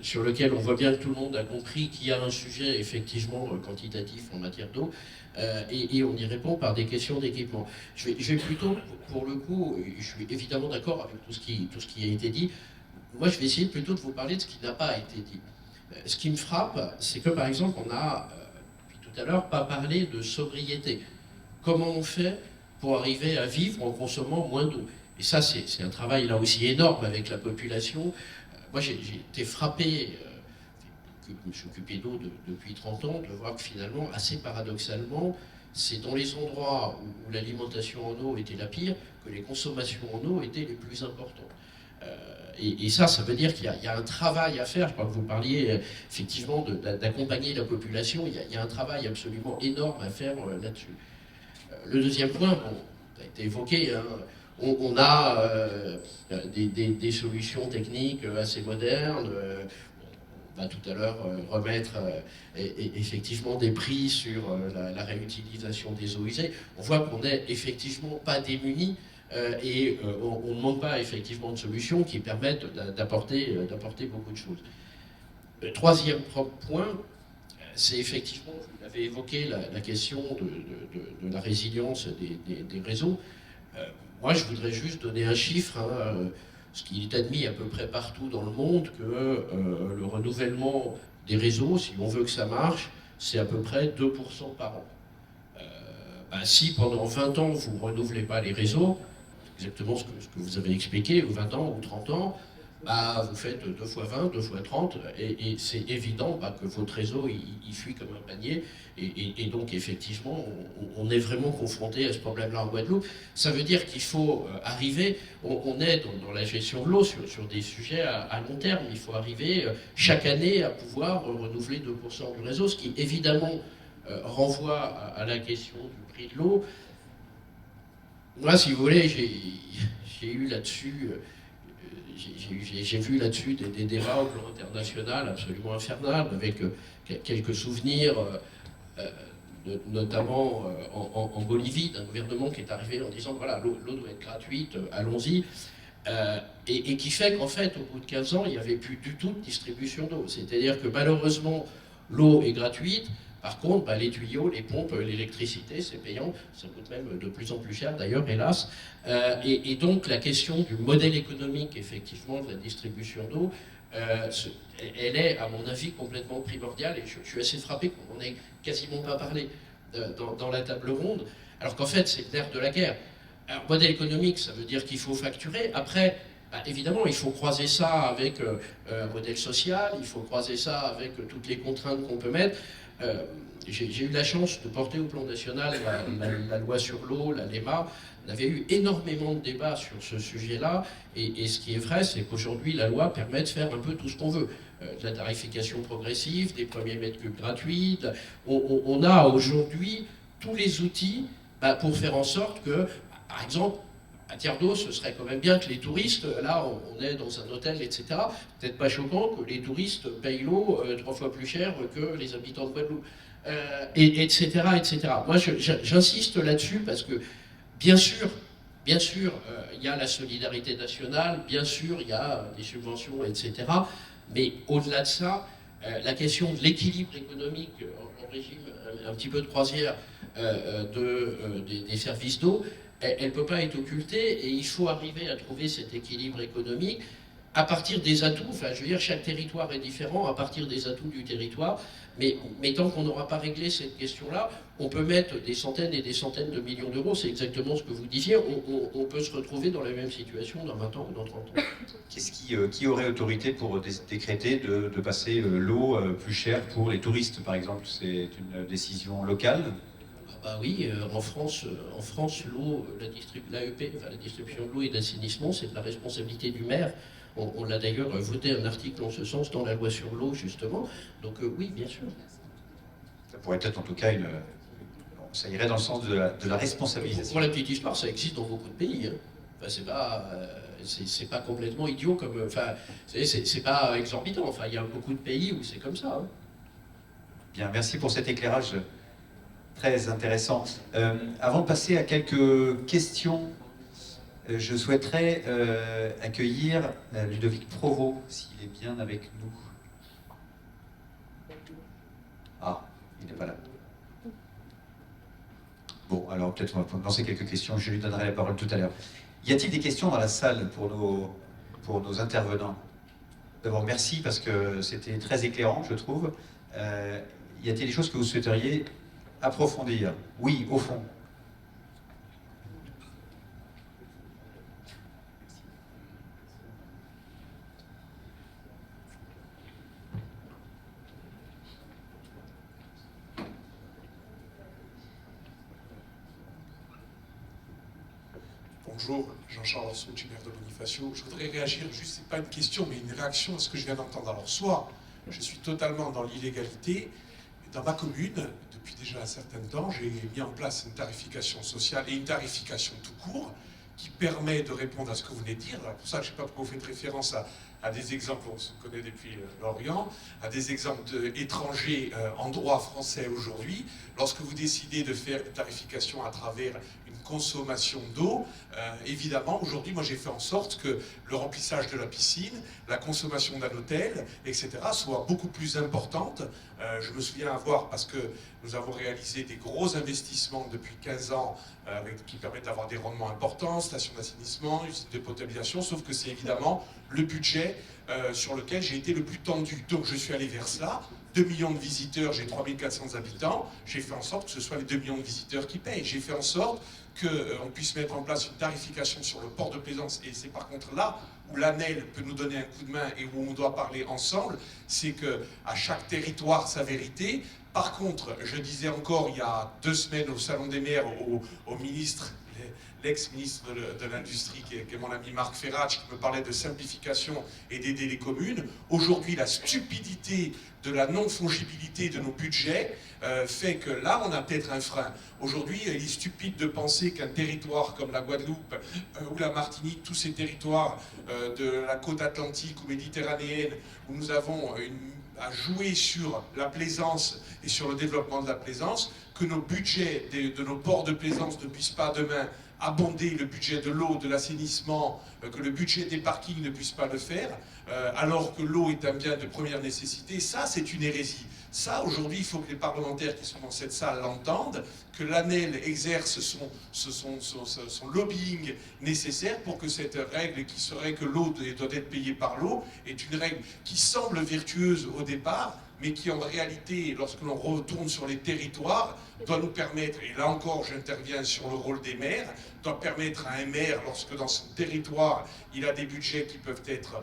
sur lequel on voit bien que tout le monde a compris qu'il y a un sujet effectivement quantitatif en matière d'eau, et on y répond par des questions d'équipement. Je vais plutôt, pour le coup, je suis évidemment d'accord avec tout ce qui a été dit. Moi, je vais essayer plutôt de vous parler de ce qui n'a pas été dit. Ce qui me frappe, c'est que par exemple, on a, depuis tout à l'heure, pas parlé de sobriété. Comment on fait pour arriver à vivre en consommant moins d'eau? Et ça, c'est un travail là aussi énorme avec la population. Moi, j'ai été frappé, je me suis occupé d'eau depuis 30 ans, de voir que finalement, assez paradoxalement, c'est dans les endroits où l'alimentation en eau était la pire que les consommations en eau étaient les plus importantes. Et ça veut dire qu'il y a un travail à faire. Je crois que vous parliez effectivement d'accompagner la population. Il y a un travail absolument énorme à faire là-dessus. Le deuxième point, bon, ça a été évoqué, hein, on a des solutions techniques assez modernes. On va tout à l'heure remettre effectivement des prix sur la réutilisation des eaux usées. On voit qu'on n'est effectivement pas démunis. Et on ne manque pas effectivement de solutions qui permettent d'apporter beaucoup de choses. Le troisième point, c'est effectivement, vous l'avez évoqué, la question de la résilience des réseaux. Moi, je voudrais juste donner un chiffre, hein, ce qui est admis à peu près partout dans le monde, que le renouvellement des réseaux, si on veut que ça marche, c'est à peu près 2% par an. Si pendant 20 ans, vous ne renouvelez pas les réseaux, exactement ce que vous avez expliqué, ou 20 ans ou 30 ans, vous faites 2 fois 20, 2 fois 30, et c'est évident que votre réseau, il fuit comme un panier, et donc effectivement, on est vraiment confronté à ce problème-là en Guadeloupe. Ça veut dire qu'il faut arriver, on est dans la gestion de l'eau sur des sujets à long terme, il faut arriver chaque année à pouvoir renouveler 2% du réseau, ce qui évidemment renvoie à la question du prix de l'eau. Moi, si vous voulez, j'ai eu là-dessus, j'ai vu là-dessus des débats au plan international absolument infernales, avec quelques souvenirs, notamment en Bolivie, d'un gouvernement qui est arrivé en disant voilà, l'eau doit être gratuite, allons-y. Et qui fait qu'en fait, au bout de 15 ans, il n'y avait plus du tout de distribution d'eau. C'est-à-dire que malheureusement, l'eau est gratuite. Par contre, les tuyaux, les pompes, l'électricité, c'est payant. Ça coûte même de plus en plus cher, d'ailleurs, hélas. Et donc, la question du modèle économique, effectivement, de la distribution d'eau, elle est, à mon avis, complètement primordiale. Et je suis assez frappé qu'on n'en ait quasiment pas parlé dans la table ronde, alors qu'en fait, c'est le nerf de la guerre. Alors, modèle économique, ça veut dire qu'il faut facturer. Après, évidemment, il faut croiser ça avec un modèle social, il faut croiser ça avec toutes les contraintes qu'on peut mettre. J'ai eu la chance de porter au plan national la loi sur l'eau, la LEMA. On avait eu énormément de débats sur ce sujet-là, et ce qui est vrai, c'est qu'aujourd'hui, la loi permet de faire un peu tout ce qu'on veut. De la tarification progressive, des premiers mètres cubes gratuits. On a aujourd'hui tous les outils pour faire en sorte que, par exemple, en matière d'eau, ce serait quand même bien que les touristes, là on est dans un hôtel, etc., peut-être pas choquant que les touristes payent l'eau 3 fois plus cher que les habitants de Guadeloupe, etc., etc. Moi j'insiste là-dessus parce que, bien sûr, il y a la solidarité nationale, bien sûr, il y a des subventions, etc., mais au-delà de ça, la question de l'équilibre économique en régime un petit peu de croisière des services d'eau, elle ne peut pas être occultée et il faut arriver à trouver cet équilibre économique à partir des atouts. Enfin, je veux dire, chaque territoire est différent à partir des atouts du territoire, mais tant qu'on n'aura pas réglé cette question-là, on peut mettre des centaines et des centaines de millions d'euros, c'est exactement ce que vous disiez, on peut se retrouver dans la même situation dans 20 ans ou dans 30 ans. Qu'est-ce qui aurait autorité pour décréter de passer l'eau plus chère pour les touristes, par exemple? C'est une décision locale? Bah oui, en France, l'eau, l'AEP, enfin, la distribution de l'eau et d'assainissement, c'est de la responsabilité du maire. On l'a d'ailleurs voté un article en ce sens dans la loi sur l'eau, justement. Donc oui, bien sûr. Ça pourrait être en tout cas ça irait dans le sens de la responsabilisation. Pour la petite histoire, ça existe dans beaucoup de pays. Hein. Enfin, c'est pas complètement idiot comme. Enfin, c'est pas exorbitant. Enfin, il y a beaucoup de pays où c'est comme ça. Hein. Bien, merci pour cet éclairage très intéressant. Avant de passer à quelques questions, je souhaiterais accueillir Ludovic Provost, s'il est bien avec nous. Ah, il n'est pas là. Bon, alors peut-être on va lancer quelques questions, je lui donnerai la parole tout à l'heure. Y a-t-il des questions dans la salle pour nos intervenants? D'abord, merci parce que c'était très éclairant, je trouve. Y a-t-il des choses que vous souhaiteriez approfondir? Oui, au fond. Bonjour, Jean-Charles Orso, maire de Bonifacio. Je voudrais réagir, juste, c'est pas une question, mais une réaction à ce que je viens d'entendre. Alors, soit je suis totalement dans l'illégalité, mais dans ma commune, depuis déjà un certain temps, j'ai mis en place une tarification sociale et une tarification tout court qui permet de répondre à ce que vous venez de dire. Alors, pour ça, je ne sais pas pourquoi vous faites référence à des exemples, on se connaît depuis l'Orient, à des exemples étrangers en droit français aujourd'hui. Lorsque vous décidez de faire des tarifications à travers une consommation d'eau, évidemment, aujourd'hui, moi j'ai fait en sorte que le remplissage de la piscine, la consommation d'un hôtel, etc., soit beaucoup plus importante. Je me souviens avoir, parce que nous avons réalisé des gros investissements depuis 15 ans qui permettent d'avoir des rendements importants, stations d'assainissement, usines de potabilisation, sauf que c'est évidemment le budget sur lequel j'ai été le plus tendu. Donc je suis allé vers cela. 2 millions de visiteurs, j'ai 3400 habitants, j'ai fait en sorte que ce soit les 2 millions de visiteurs qui payent. J'ai fait en sorte qu'on puisse mettre en place une tarification sur le port de plaisance, et c'est par contre là où l'ANEL peut nous donner un coup de main et où on doit parler ensemble, c'est qu'à chaque territoire sa vérité. Par contre, je disais encore il y a 2 semaines au Salon des maires au ministre, l'ex-ministre de l'Industrie, qui est mon ami Marc Ferrach, qui me parlait de simplification et d'aider les communes. Aujourd'hui, la stupidité de la non-fongibilité de nos budgets fait que là, on a peut-être un frein. Aujourd'hui, il est stupide de penser qu'un territoire comme la Guadeloupe ou la Martinique, tous ces territoires de la côte atlantique ou méditerranéenne, où nous avons à jouer sur la plaisance et sur le développement de la plaisance, que nos budgets de nos ports de plaisance ne puissent pas demain abonder le budget de l'eau, de l'assainissement, que le budget des parkings ne puisse pas le faire, alors que l'eau est un bien de première nécessité. Ça, c'est une hérésie. Ça, aujourd'hui, il faut que les parlementaires qui sont dans cette salle l'entendent, que l'ANEL exerce son lobbying nécessaire pour que cette règle qui serait que l'eau doit être payée par l'eau est une règle qui semble vertueuse au départ, mais qui en réalité, lorsque l'on retourne sur les territoires, doit nous permettre, et là encore j'interviens sur le rôle des maires, doit permettre à un maire, lorsque dans son territoire, il a des budgets qui peuvent être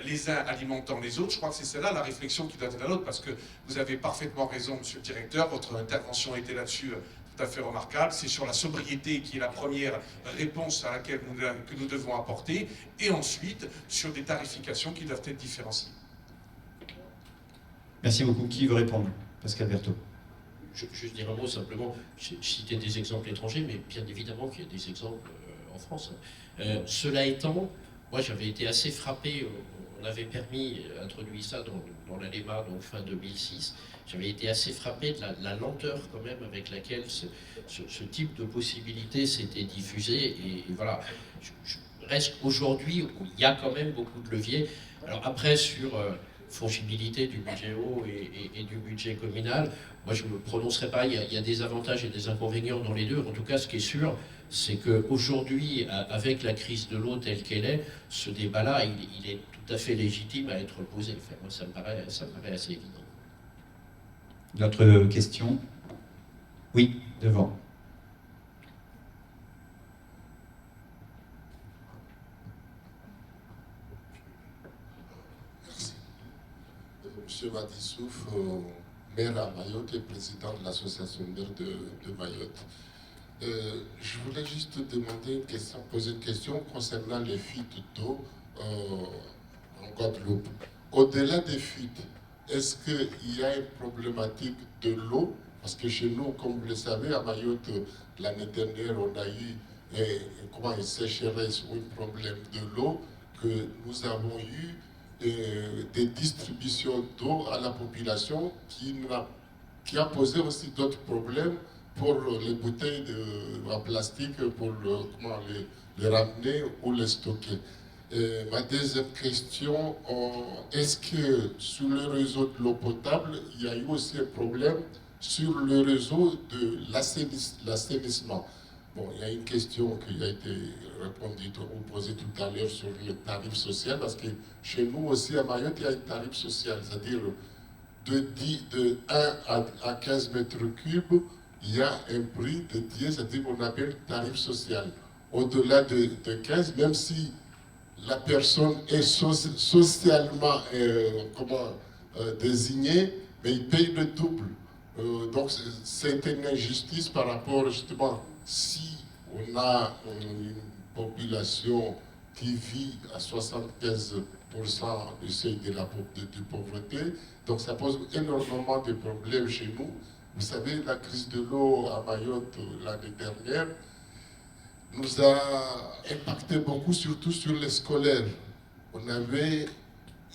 les uns alimentant les autres, je crois que c'est celle-là la réflexion qui doit être la nôtre, parce que vous avez parfaitement raison, monsieur le directeur, votre intervention était là-dessus tout à fait remarquable, c'est sur la sobriété qui est la première réponse à laquelle que nous devons apporter, et ensuite sur des tarifications qui doivent être différenciées. Merci beaucoup. Qui veut répondre? Pascal Berthaud. je dirais un mot simplement, j'ai cité des exemples étrangers, mais bien évidemment qu'il y a des exemples en France. Cela étant, moi j'avais été assez frappé, on avait introduit ça dans l'ALEMA, donc fin 2006, j'avais été assez frappé de la lenteur quand même avec laquelle ce type de possibilité s'était diffusé. Et voilà, je reste aujourd'hui où il y a quand même beaucoup de leviers. Alors après, sur fongibilité du budget eau et du budget communal, moi je ne me prononcerai pas, il y a des avantages et des inconvénients dans les deux. En tout cas, ce qui est sûr, c'est qu'aujourd'hui, avec la crise de l'eau telle qu'elle est, ce débat-là, il est tout à fait légitime à être posé. Enfin, moi, ça me paraît assez évident. D'autres questions? Oui, devant. Merci. Monsieur Madissouf, maire à Mayotte et président de l'association maire de Mayotte. Je voulais juste poser une question concernant les fuites d'eau en Guadeloupe. Au-delà des fuites, est-ce qu'il y a une problématique de l'eau? Parce que chez nous, comme vous le savez, à Mayotte, l'année dernière, on a eu une sécheresse ou un problème de l'eau, que nous avons eu des distributions d'eau à la population qui a posé aussi d'autres problèmes pour les bouteilles en plastique, pour les ramener ou les stocker. Ma deuxième question, est-ce que sur le réseau de l'eau potable, il y a eu aussi un problème sur le réseau de l'assainissement? Bon, il y a une question qui a été posée tout à l'heure sur le tarif social, parce que chez nous aussi à Mayotte, il y a un tarif social, c'est-à-dire de 1 à 15 mètres cubes, il y a un prix dédié, c'est-à-dire qu'on appelle tarif social. Au-delà de 15, même si la personne est socialement désignée, mais il paye le double. Donc c'est une injustice par rapport justement, si on a une population qui vit à 75% du seuil de pauvreté, donc ça pose énormément de problèmes chez nous. Vous savez, la crise de l'eau à Mayotte l'année dernière nous a impacté beaucoup, surtout sur les scolaires. On avait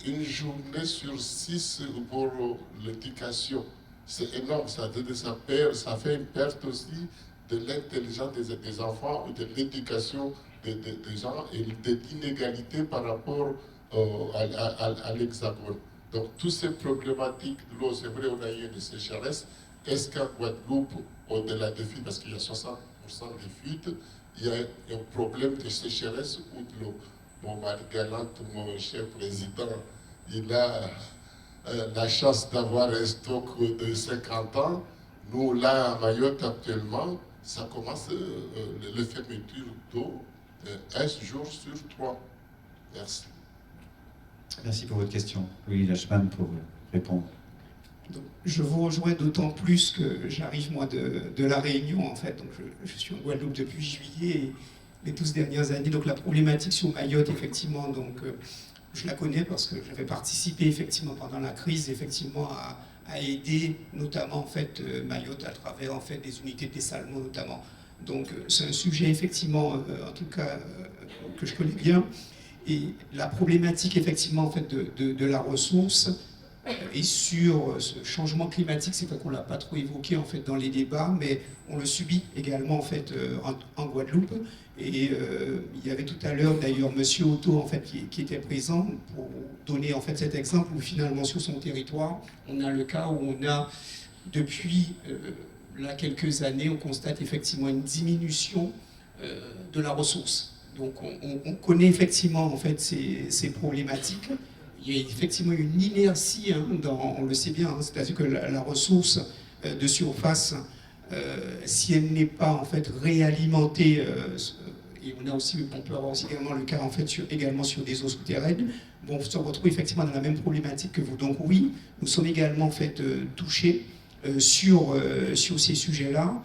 une journée sur 6 pour l'éducation. C'est énorme, ça fait une perte aussi de l'intelligence des enfants, de l'éducation des gens et de l'inégalité par rapport à l'Hexagone. Donc, toutes ces problématiques de l'eau, c'est vrai, on a eu une sécheresse. Est-ce qu'à Guadeloupe, au-delà des fuites, parce qu'il y a 60% des fuites, il y a un problème de sécheresse ou de l'eau? Mon mari galante, mon cher président, il a la chance d'avoir un stock de 50 ans. Nous, là, à Mayotte, actuellement, ça commence le fermeture d'eau 1 jour sur 3. Merci. Merci pour votre question. Louis Lachman pour répondre. Donc, je vous rejoins d'autant plus que j'arrive moi de La Réunion en fait. Donc je suis en Guadeloupe depuis juillet les 12 dernières années. Donc la problématique sur Mayotte effectivement, donc je la connais parce que j'avais participé effectivement pendant la crise effectivement à aider notamment en fait Mayotte à travers en fait des unités de dessalement notamment. Donc c'est un sujet effectivement en tout cas que je connais bien. Et la problématique effectivement en fait de la ressource et sur ce changement climatique, c'est vrai qu'on l'a pas trop évoqué en fait dans les débats, mais on le subit également en fait en Guadeloupe. Et il y avait tout à l'heure d'ailleurs Monsieur Otto en fait qui était présent pour donner en fait cet exemple où finalement sur son territoire, on a le cas où on a depuis là quelques années, on constate effectivement une diminution de la ressource. Donc on connaît effectivement en fait ces problématiques. Il y a effectivement une inertie, hein, on le sait bien, hein, c'est-à-dire que la ressource de surface, si elle n'est pas en fait réalimentée, et on peut avoir aussi également le cas en fait également sur des eaux souterraines, bon, on se retrouve effectivement dans la même problématique que vous. Donc oui, nous sommes également en fait touchés sur ces sujets-là,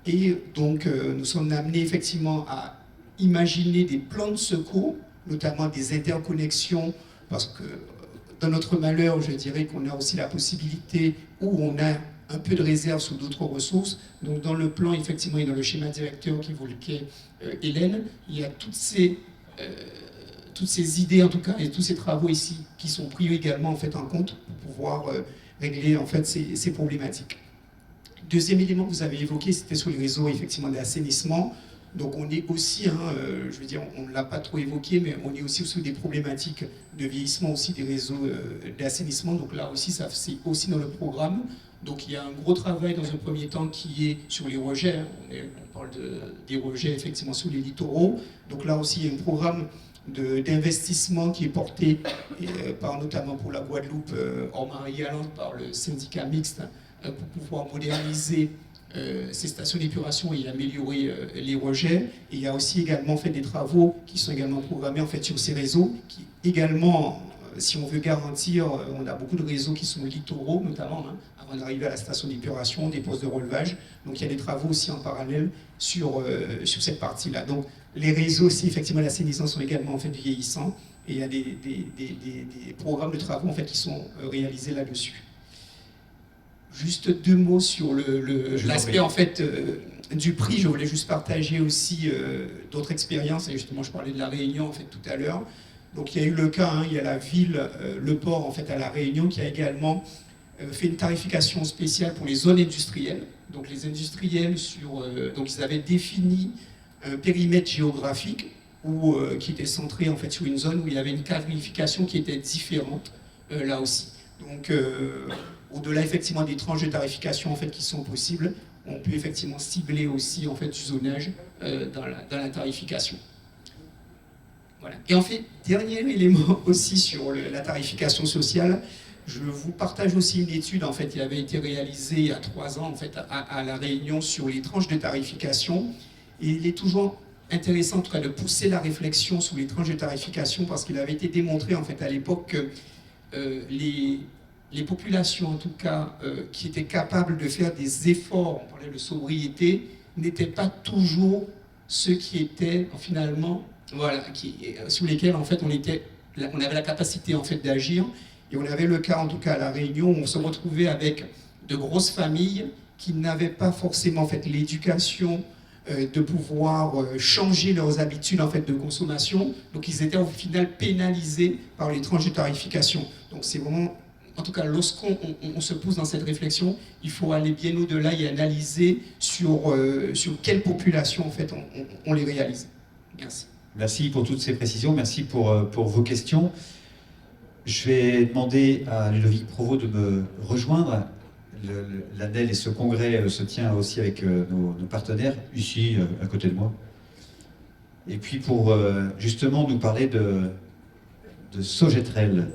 et donc nous sommes amenés effectivement à imaginer des plans de secours, notamment des interconnexions. Parce que dans notre malheur, je dirais qu'on a aussi la possibilité, où on a un peu de réserve sur d'autres ressources. Donc dans le plan, effectivement, et dans le schéma directeur qu'évoquait Hélène, il y a toutes ces idées, en tout cas, et tous ces travaux ici qui sont pris également en fait en compte pour pouvoir régler en fait ces problématiques. Deuxième élément que vous avez évoqué, c'était sur les réseaux effectivement d'assainissement. Donc on est aussi, je veux dire, on ne l'a pas trop évoqué, mais on est aussi sur des problématiques de vieillissement aussi des réseaux d'assainissement. Donc là aussi, ça c'est aussi dans le programme. Donc il y a un gros travail dans un premier temps qui est sur les rejets. On parle des rejets effectivement sur les littoraux. Donc là aussi, il y a un programme d'investissement qui est porté par notamment pour la Guadeloupe, hors Marie-Galante, par le syndicat mixte pour pouvoir moderniser ces stations d'épuration et améliorer les rejets. Et il y a aussi également fait des travaux qui sont également programmés en fait sur ces réseaux qui également, si on veut garantir, on a beaucoup de réseaux qui sont littoraux notamment, avant d'arriver à la station d'épuration, des postes de relevage. Donc il y a des travaux aussi en parallèle sur cette partie-là. Donc les réseaux aussi, effectivement, l'assainissement sont également en fait vieillissants et il y a des programmes de travaux en fait qui sont réalisés là-dessus. Juste 2 mots sur l'aspect en fait du prix. Je voulais juste partager aussi d'autres expériences. Et justement, je parlais de la Réunion en fait tout à l'heure. Donc il y a eu le cas, il y a la ville, le port en fait à la Réunion qui a également fait une tarification spéciale pour les zones industrielles. Donc les industriels donc ils avaient défini un périmètre géographique qui était centré en fait sur une zone où il y avait une tarification qui était différente là aussi. Donc au-delà effectivement des tranches de tarification en fait qui sont possibles, on peut effectivement cibler aussi en fait du zonage dans la tarification. Voilà. Et en fait, dernier élément aussi sur la tarification sociale, je vous partage aussi une étude en fait qui avait été réalisée il y a 3 ans en fait à La Réunion sur les tranches de tarification. Et il est toujours intéressant en tout cas de pousser la réflexion sur les tranches de tarification parce qu'il avait été démontré en fait à l'époque que les populations en tout cas qui étaient capables de faire des efforts, on parlait de sobriété, n'étaient pas toujours ceux qui étaient finalement, voilà, sous lesquels en fait on avait la capacité en fait d'agir. Et on avait le cas en tout cas à La Réunion où on se retrouvait avec de grosses familles qui n'avaient pas forcément en fait l'éducation de pouvoir changer leurs habitudes en fait de consommation. Donc ils étaient au final pénalisés par les tranches de tarification. Donc c'est vraiment, en tout cas lorsqu'on se pousse dans cette réflexion, il faut aller bien au-delà et analyser sur quelle population en fait on les réalise. Merci. Merci pour toutes ces précisions, merci pour vos questions. Je vais demander à Ludovic Provost de me rejoindre. L'ANEL et ce congrès se tient aussi avec nos partenaires, ici, à côté de moi. Et puis pour justement nous parler de Sogetrel.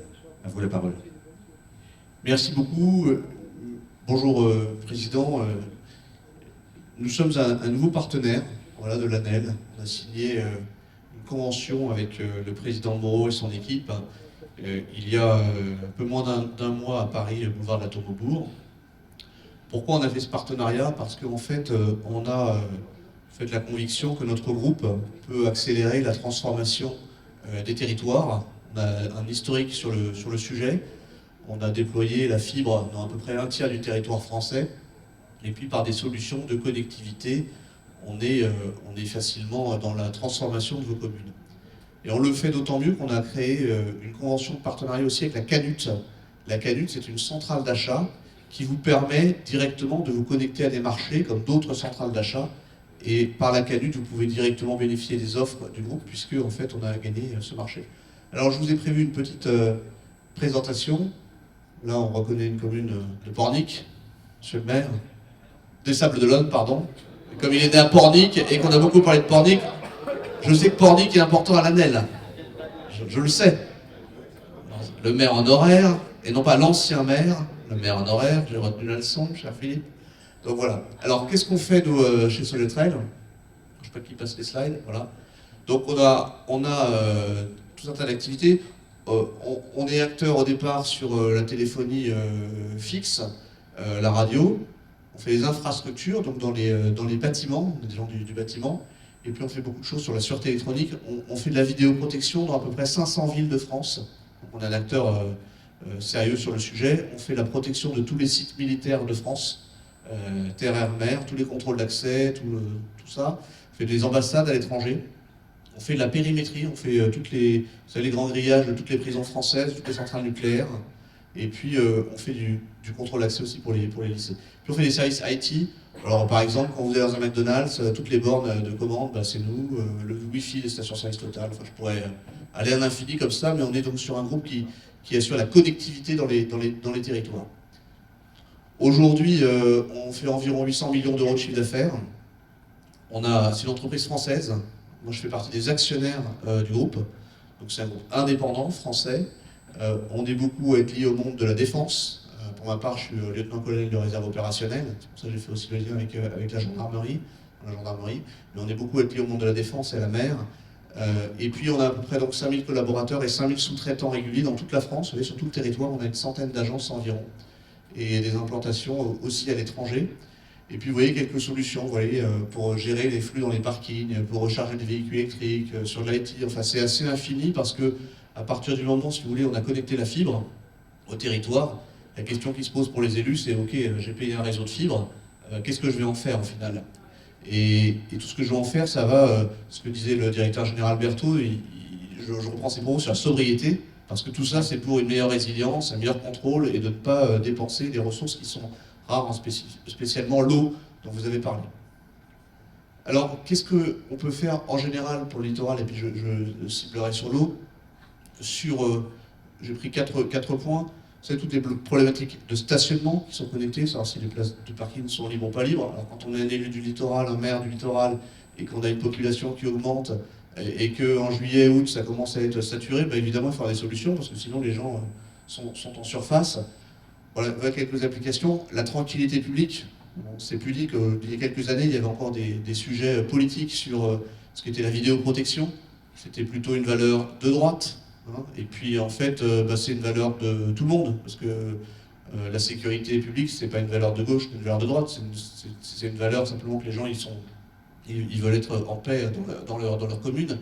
À vous la parole. Merci beaucoup. Bonjour, Président. Nous sommes un nouveau partenaire de l'ANEL. On a signé une convention avec le président Moreau et son équipe il y a un peu moins d'un mois à Paris, boulevard de la Tour-Maubourg. Pourquoi on a fait ce partenariat? Parce qu'en fait, on a fait la conviction que notre groupe peut accélérer la transformation des territoires. On a un historique sur le sujet. On a déployé la fibre dans à peu près 1/3 du territoire français. Et puis par des solutions de connectivité, on est facilement dans la transformation de vos communes. Et on le fait d'autant mieux qu'on a créé une convention de partenariat aussi avec la Canut. La Canut, c'est une centrale d'achat qui vous permet directement de vous connecter à des marchés comme d'autres centrales d'achat. Et par la Canut, vous pouvez directement bénéficier des offres du groupe puisque en fait on a gagné ce marché. Alors je vous ai prévu une petite présentation. Là on reconnaît une commune de Pornic, monsieur le maire, des Sables-d'Olonne, pardon. Et comme il est né à Pornic et qu'on a beaucoup parlé de Pornic, je sais que Pornic est important à l'ANEL. Je le sais. Le maire en horaire, et non pas l'ancien maire, le maire en horaire, j'ai retenu la leçon, cher Philippe. Donc voilà. Alors qu'est-ce qu'on fait nous chez Sogetrel? Je ne sais pas qui passe les slides, voilà. Donc on a tout un tas d'activités. On est acteur au départ sur la téléphonie fixe, la radio. On fait les infrastructures, donc dans les bâtiments, on est des gens du bâtiment. Et puis on fait beaucoup de choses sur la sûreté électronique. On fait de la vidéoprotection dans à peu près 500 villes de France. Donc on est un acteur sérieux sur le sujet. On fait la protection de tous les sites militaires de France, terre, air, mer, tous les contrôles d'accès, tout ça. On fait des ambassades à l'étranger. On fait de la périmétrie, on fait vous savez, les grands grillages de toutes les prisons françaises, toutes les centrales nucléaires. Et puis on fait du contrôle d'accès aussi pour les lycées. Puis on fait des services IT. Alors par exemple, quand vous allez dans un McDonald's, toutes les bornes de commande, c'est nous, le Wi-Fi des stations-service Total. Enfin, je pourrais aller à l'infini comme ça, mais on est donc sur un groupe qui assure la connectivité dans les territoires. Aujourd'hui, on fait environ 800 millions d'euros de chiffre d'affaires. C'est une entreprise française. Moi, je fais partie des actionnaires du groupe. Donc c'est un groupe indépendant, français. On est beaucoup à être lié au monde de la défense. Pour ma part, je suis lieutenant-colonel de réserve opérationnelle. C'est pour ça que j'ai fait aussi le lien avec la gendarmerie. Mais on est beaucoup à être lié au monde de la défense et à la mer. Et puis on a à peu près donc 5000 collaborateurs et 5000 sous-traitants réguliers dans toute la France. Vous voyez, sur tout le territoire, on a une centaine d'agences environ. Et des implantations aussi à l'étranger. Et puis vous voyez quelques solutions, vous voyez, pour gérer les flux dans les parkings, pour recharger des véhicules électriques, sur l'IT. Enfin, c'est assez infini parce que à partir du moment, si vous voulez, on a connecté la fibre au territoire, la question qui se pose pour les élus, c'est ok, j'ai payé un réseau de fibre, qu'est-ce que je vais en faire au final? Et tout ce que je vais en faire, ça va, ce que disait le directeur général Berthaud, je reprends ses propos sur la sobriété, parce que tout ça, c'est pour une meilleure résilience, un meilleur contrôle et de ne pas dépenser des ressources qui sont rares, spécialement l'eau dont vous avez parlé. Alors, qu'est-ce qu'on peut faire en général pour le littoral? Et puis je ciblerai sur l'eau. J'ai pris quatre points. C'est toutes les problématiques de stationnement qui sont connectées, savoir si les places de parking sont libres ou pas libres. Alors, quand on est un élu du littoral, un maire du littoral, et qu'on a une population qui augmente, et qu'en juillet, août, ça commence à être saturé, évidemment, il faudra des solutions, parce que sinon les gens sont en surface. Voilà quelques applications. La tranquillité publique, c'est pudique. Il y a quelques années, il y avait encore des sujets politiques sur ce qu'était la vidéoprotection. C'était plutôt une valeur de droite. Et puis en fait, c'est une valeur de tout le monde, parce que la sécurité publique, c'est pas une valeur de gauche, c'est une valeur de droite. C'est une valeur simplement que les gens ils veulent être en paix dans leur commune.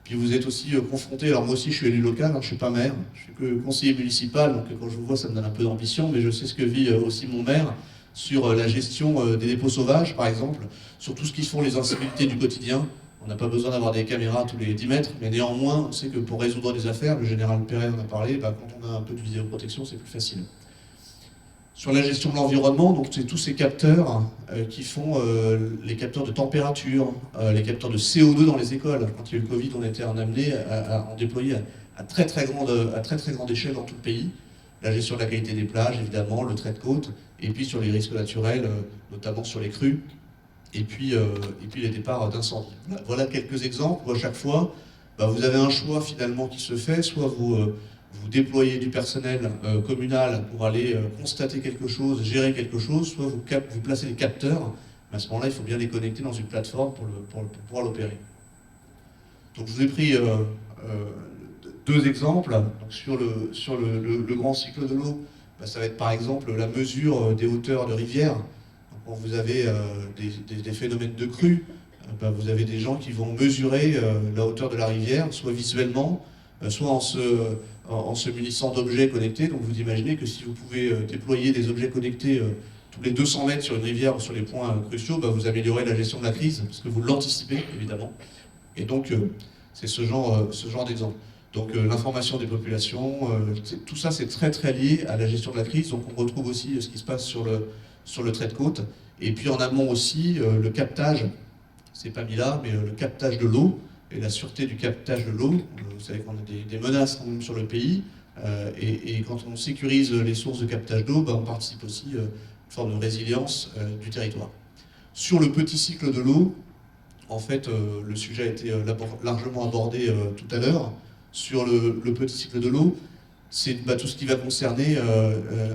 Puis vous êtes aussi confronté, alors moi aussi je suis élu local, je ne suis pas maire, je suis que conseiller municipal, donc quand je vous vois ça me donne un peu d'ambition, mais je sais ce que vit aussi mon maire sur la gestion des dépôts sauvages par exemple, sur tout ce qui font les incivilités du quotidien. On n'a pas besoin d'avoir des caméras tous les 10 mètres, mais néanmoins on sait que pour résoudre des affaires, le général Perret en a parlé, quand on a un peu de vidéoprotection c'est plus facile. Sur la gestion de l'environnement, donc c'est tous ces capteurs qui font les capteurs de température, les capteurs de CO2 dans les écoles. Quand il y a eu le Covid, on a été amené à en déployer à très très grande échelle dans tout le pays. La gestion de la qualité des plages, évidemment, le trait de côte, et puis sur les risques naturels, notamment sur les crues, et puis les départs d'incendie. Voilà quelques exemples où à chaque fois, vous avez un choix finalement qui se fait, soit vous déployez du personnel communal pour aller constater quelque chose, gérer quelque chose, soit vous placez des capteurs, mais à ce moment-là, il faut bien les connecter dans une plateforme pour pouvoir l'opérer. Donc je vous ai pris deux exemples. Donc, sur le grand cycle de l'eau, ça va être par exemple la mesure des hauteurs de rivières. Donc, quand vous avez des phénomènes de crue, vous avez des gens qui vont mesurer la hauteur de la rivière, soit visuellement, soit en se munissant d'objets connectés. Donc vous imaginez que si vous pouvez déployer des objets connectés tous les 200 mètres sur une rivière ou sur les points cruciaux, vous améliorez la gestion de la crise, parce que vous l'anticipez, évidemment. Et donc, c'est ce genre d'exemple. Donc l'information des populations, tout ça c'est très très lié à la gestion de la crise. Donc on retrouve aussi ce qui se passe sur le trait de côte. Et puis en amont aussi, le captage, c'est pas mis là, mais le captage de l'eau, et la sûreté du captage de l'eau. Vous savez qu'on a des menaces quand même sur le pays, et quand on sécurise les sources de captage d'eau, on participe aussi à une forme de résilience du territoire. Sur le petit cycle de l'eau, en fait, le sujet a été largement abordé tout à l'heure. Sur le petit cycle de l'eau, c'est tout ce qui va concerner,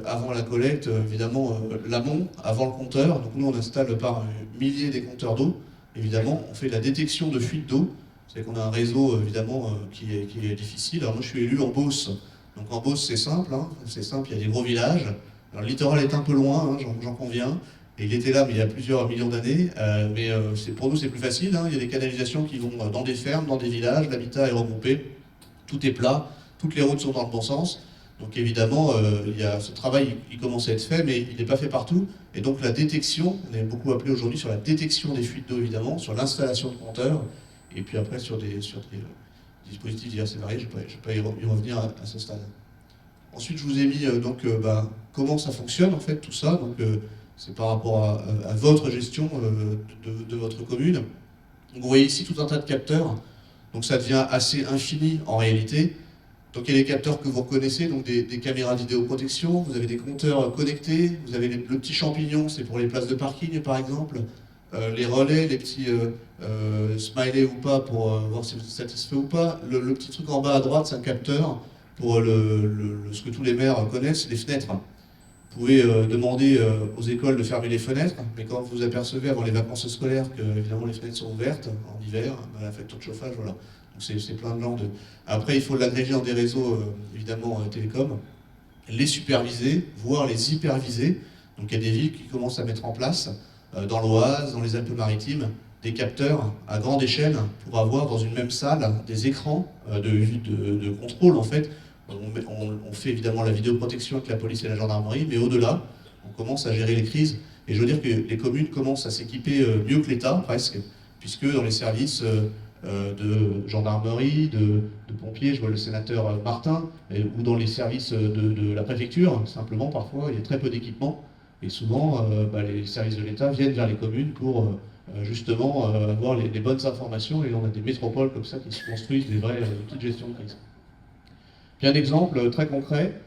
avant la collecte, évidemment, l'amont, avant le compteur. Donc nous, on installe par milliers des compteurs d'eau. Évidemment, on fait la détection de fuite d'eau. Vous savez qu'on a un réseau, évidemment, qui est difficile. Alors moi, je suis élu en Beauce. Donc en Beauce, c'est simple, il y a des gros villages. Alors, le littoral est un peu loin, j'en conviens. Et il était là, mais il y a plusieurs millions d'années. Mais pour nous, c'est plus facile. Il y a des canalisations qui vont dans des fermes, dans des villages. L'habitat est regroupé. Tout est plat. Toutes les routes sont dans le bon sens. Donc évidemment, ce travail, il commence à être fait, mais il n'est pas fait partout. Et donc la détection, on est beaucoup appelé aujourd'hui sur la détection des fuites d'eau, évidemment, sur l'installation de compteurs, et puis après sur des dispositifs divers et variés. Je ne vais pas y revenir à ce stade. Ensuite, je vous ai mis comment ça fonctionne, en fait, tout ça. Donc c'est par rapport à votre gestion de votre commune. Donc, vous voyez ici tout un tas de capteurs. Donc ça devient assez infini en réalité. Donc il y a les capteurs que vous reconnaissez, donc des caméras vidéoprotection, vous avez des compteurs connectés, vous avez le petit champignon, c'est pour les places de parking par exemple, les relais, les petits smileys ou pas pour voir si vous êtes satisfait ou pas. Le petit truc en bas à droite, c'est un capteur pour ce que tous les maires connaissent, les fenêtres. Vous pouvez demander aux écoles de fermer les fenêtres, mais quand vous apercevez avant les vacances scolaires que évidemment les fenêtres sont ouvertes en hiver, la facture de chauffage, voilà. Donc c'est plein de gens de... Après, il faut l'agréger en des réseaux, évidemment, télécom, les superviser, voire les hyperviser. Donc il y a des villes qui commencent à mettre en place, dans l'Oise, dans les Alpes-Maritimes, des capteurs à grande échelle pour avoir dans une même salle des écrans de contrôle, en fait. On fait évidemment la vidéoprotection avec la police et la gendarmerie, mais au-delà, on commence à gérer les crises. Et je veux dire que les communes commencent à s'équiper mieux que l'État, presque, puisque dans les services de gendarmerie, de pompiers, je vois le sénateur Martin, ou dans les services de la préfecture, simplement, parfois, il y a très peu d'équipements. Et souvent, les services de l'État viennent vers les communes pour justement avoir les bonnes informations. Et on a des métropoles comme ça qui se construisent, des vrais outils de gestion de crise. Puis un exemple très concret,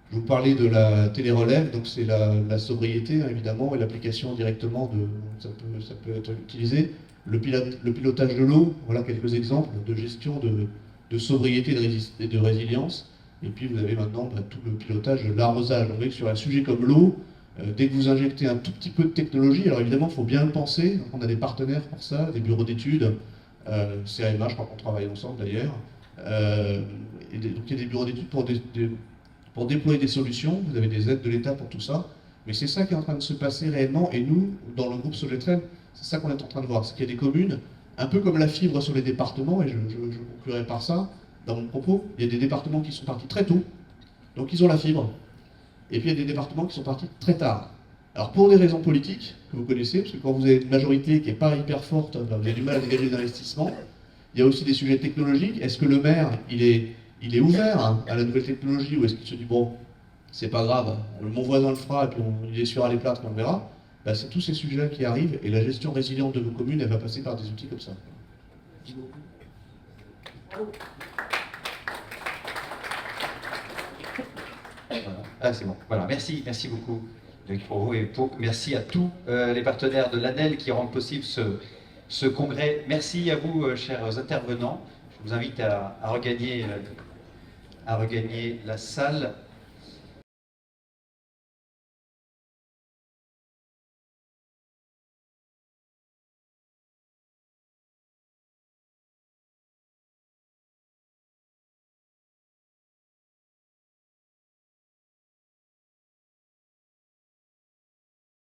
je vous parlais de la télérelève, donc c'est la sobriété évidemment, et l'application directement ça peut être utilisé. Le pilotage de l'eau, voilà quelques exemples de gestion de sobriété et de résilience. Et puis vous avez maintenant tout le pilotage de l'arrosage. Donc, vous voyez que sur un sujet comme l'eau, dès que vous injectez un tout petit peu de technologie, alors évidemment il faut bien le penser, donc on a des partenaires pour ça, des bureaux d'études, CAMA, je crois qu'on travaille ensemble d'ailleurs. Et donc il y a des bureaux d'études pour déployer des solutions, vous avez des aides de l'État pour tout ça, mais c'est ça qui est en train de se passer réellement, et nous, dans le groupe Sogetrem, c'est ça qu'on est en train de voir, c'est qu'il y a des communes, un peu comme la fibre sur les départements, et je conclurai par ça, dans mon propos, il y a des départements qui sont partis très tôt, donc ils ont la fibre, et puis il y a des départements qui sont partis très tard. Alors pour des raisons politiques, que vous connaissez, parce que quand vous avez une majorité qui n'est pas hyper forte, vous avez du mal à dégager des investissements, il y a aussi des sujets technologiques. Est-ce que le maire, il est ouvert à la nouvelle technologie, ou est-ce qu'il se dit, bon, c'est pas grave, mon voisin le fera, et puis il est sur à les plâtres, on verra. C'est tous ces sujets-là qui arrivent, et la gestion résiliente de vos communes, elle va passer par des outils comme ça. Ah, c'est bon. Voilà, merci beaucoup pour vous, et merci à tous les partenaires de l'ANEL qui rendent possible ce congrès. Merci à vous, chers intervenants. Je vous invite à regagner la salle.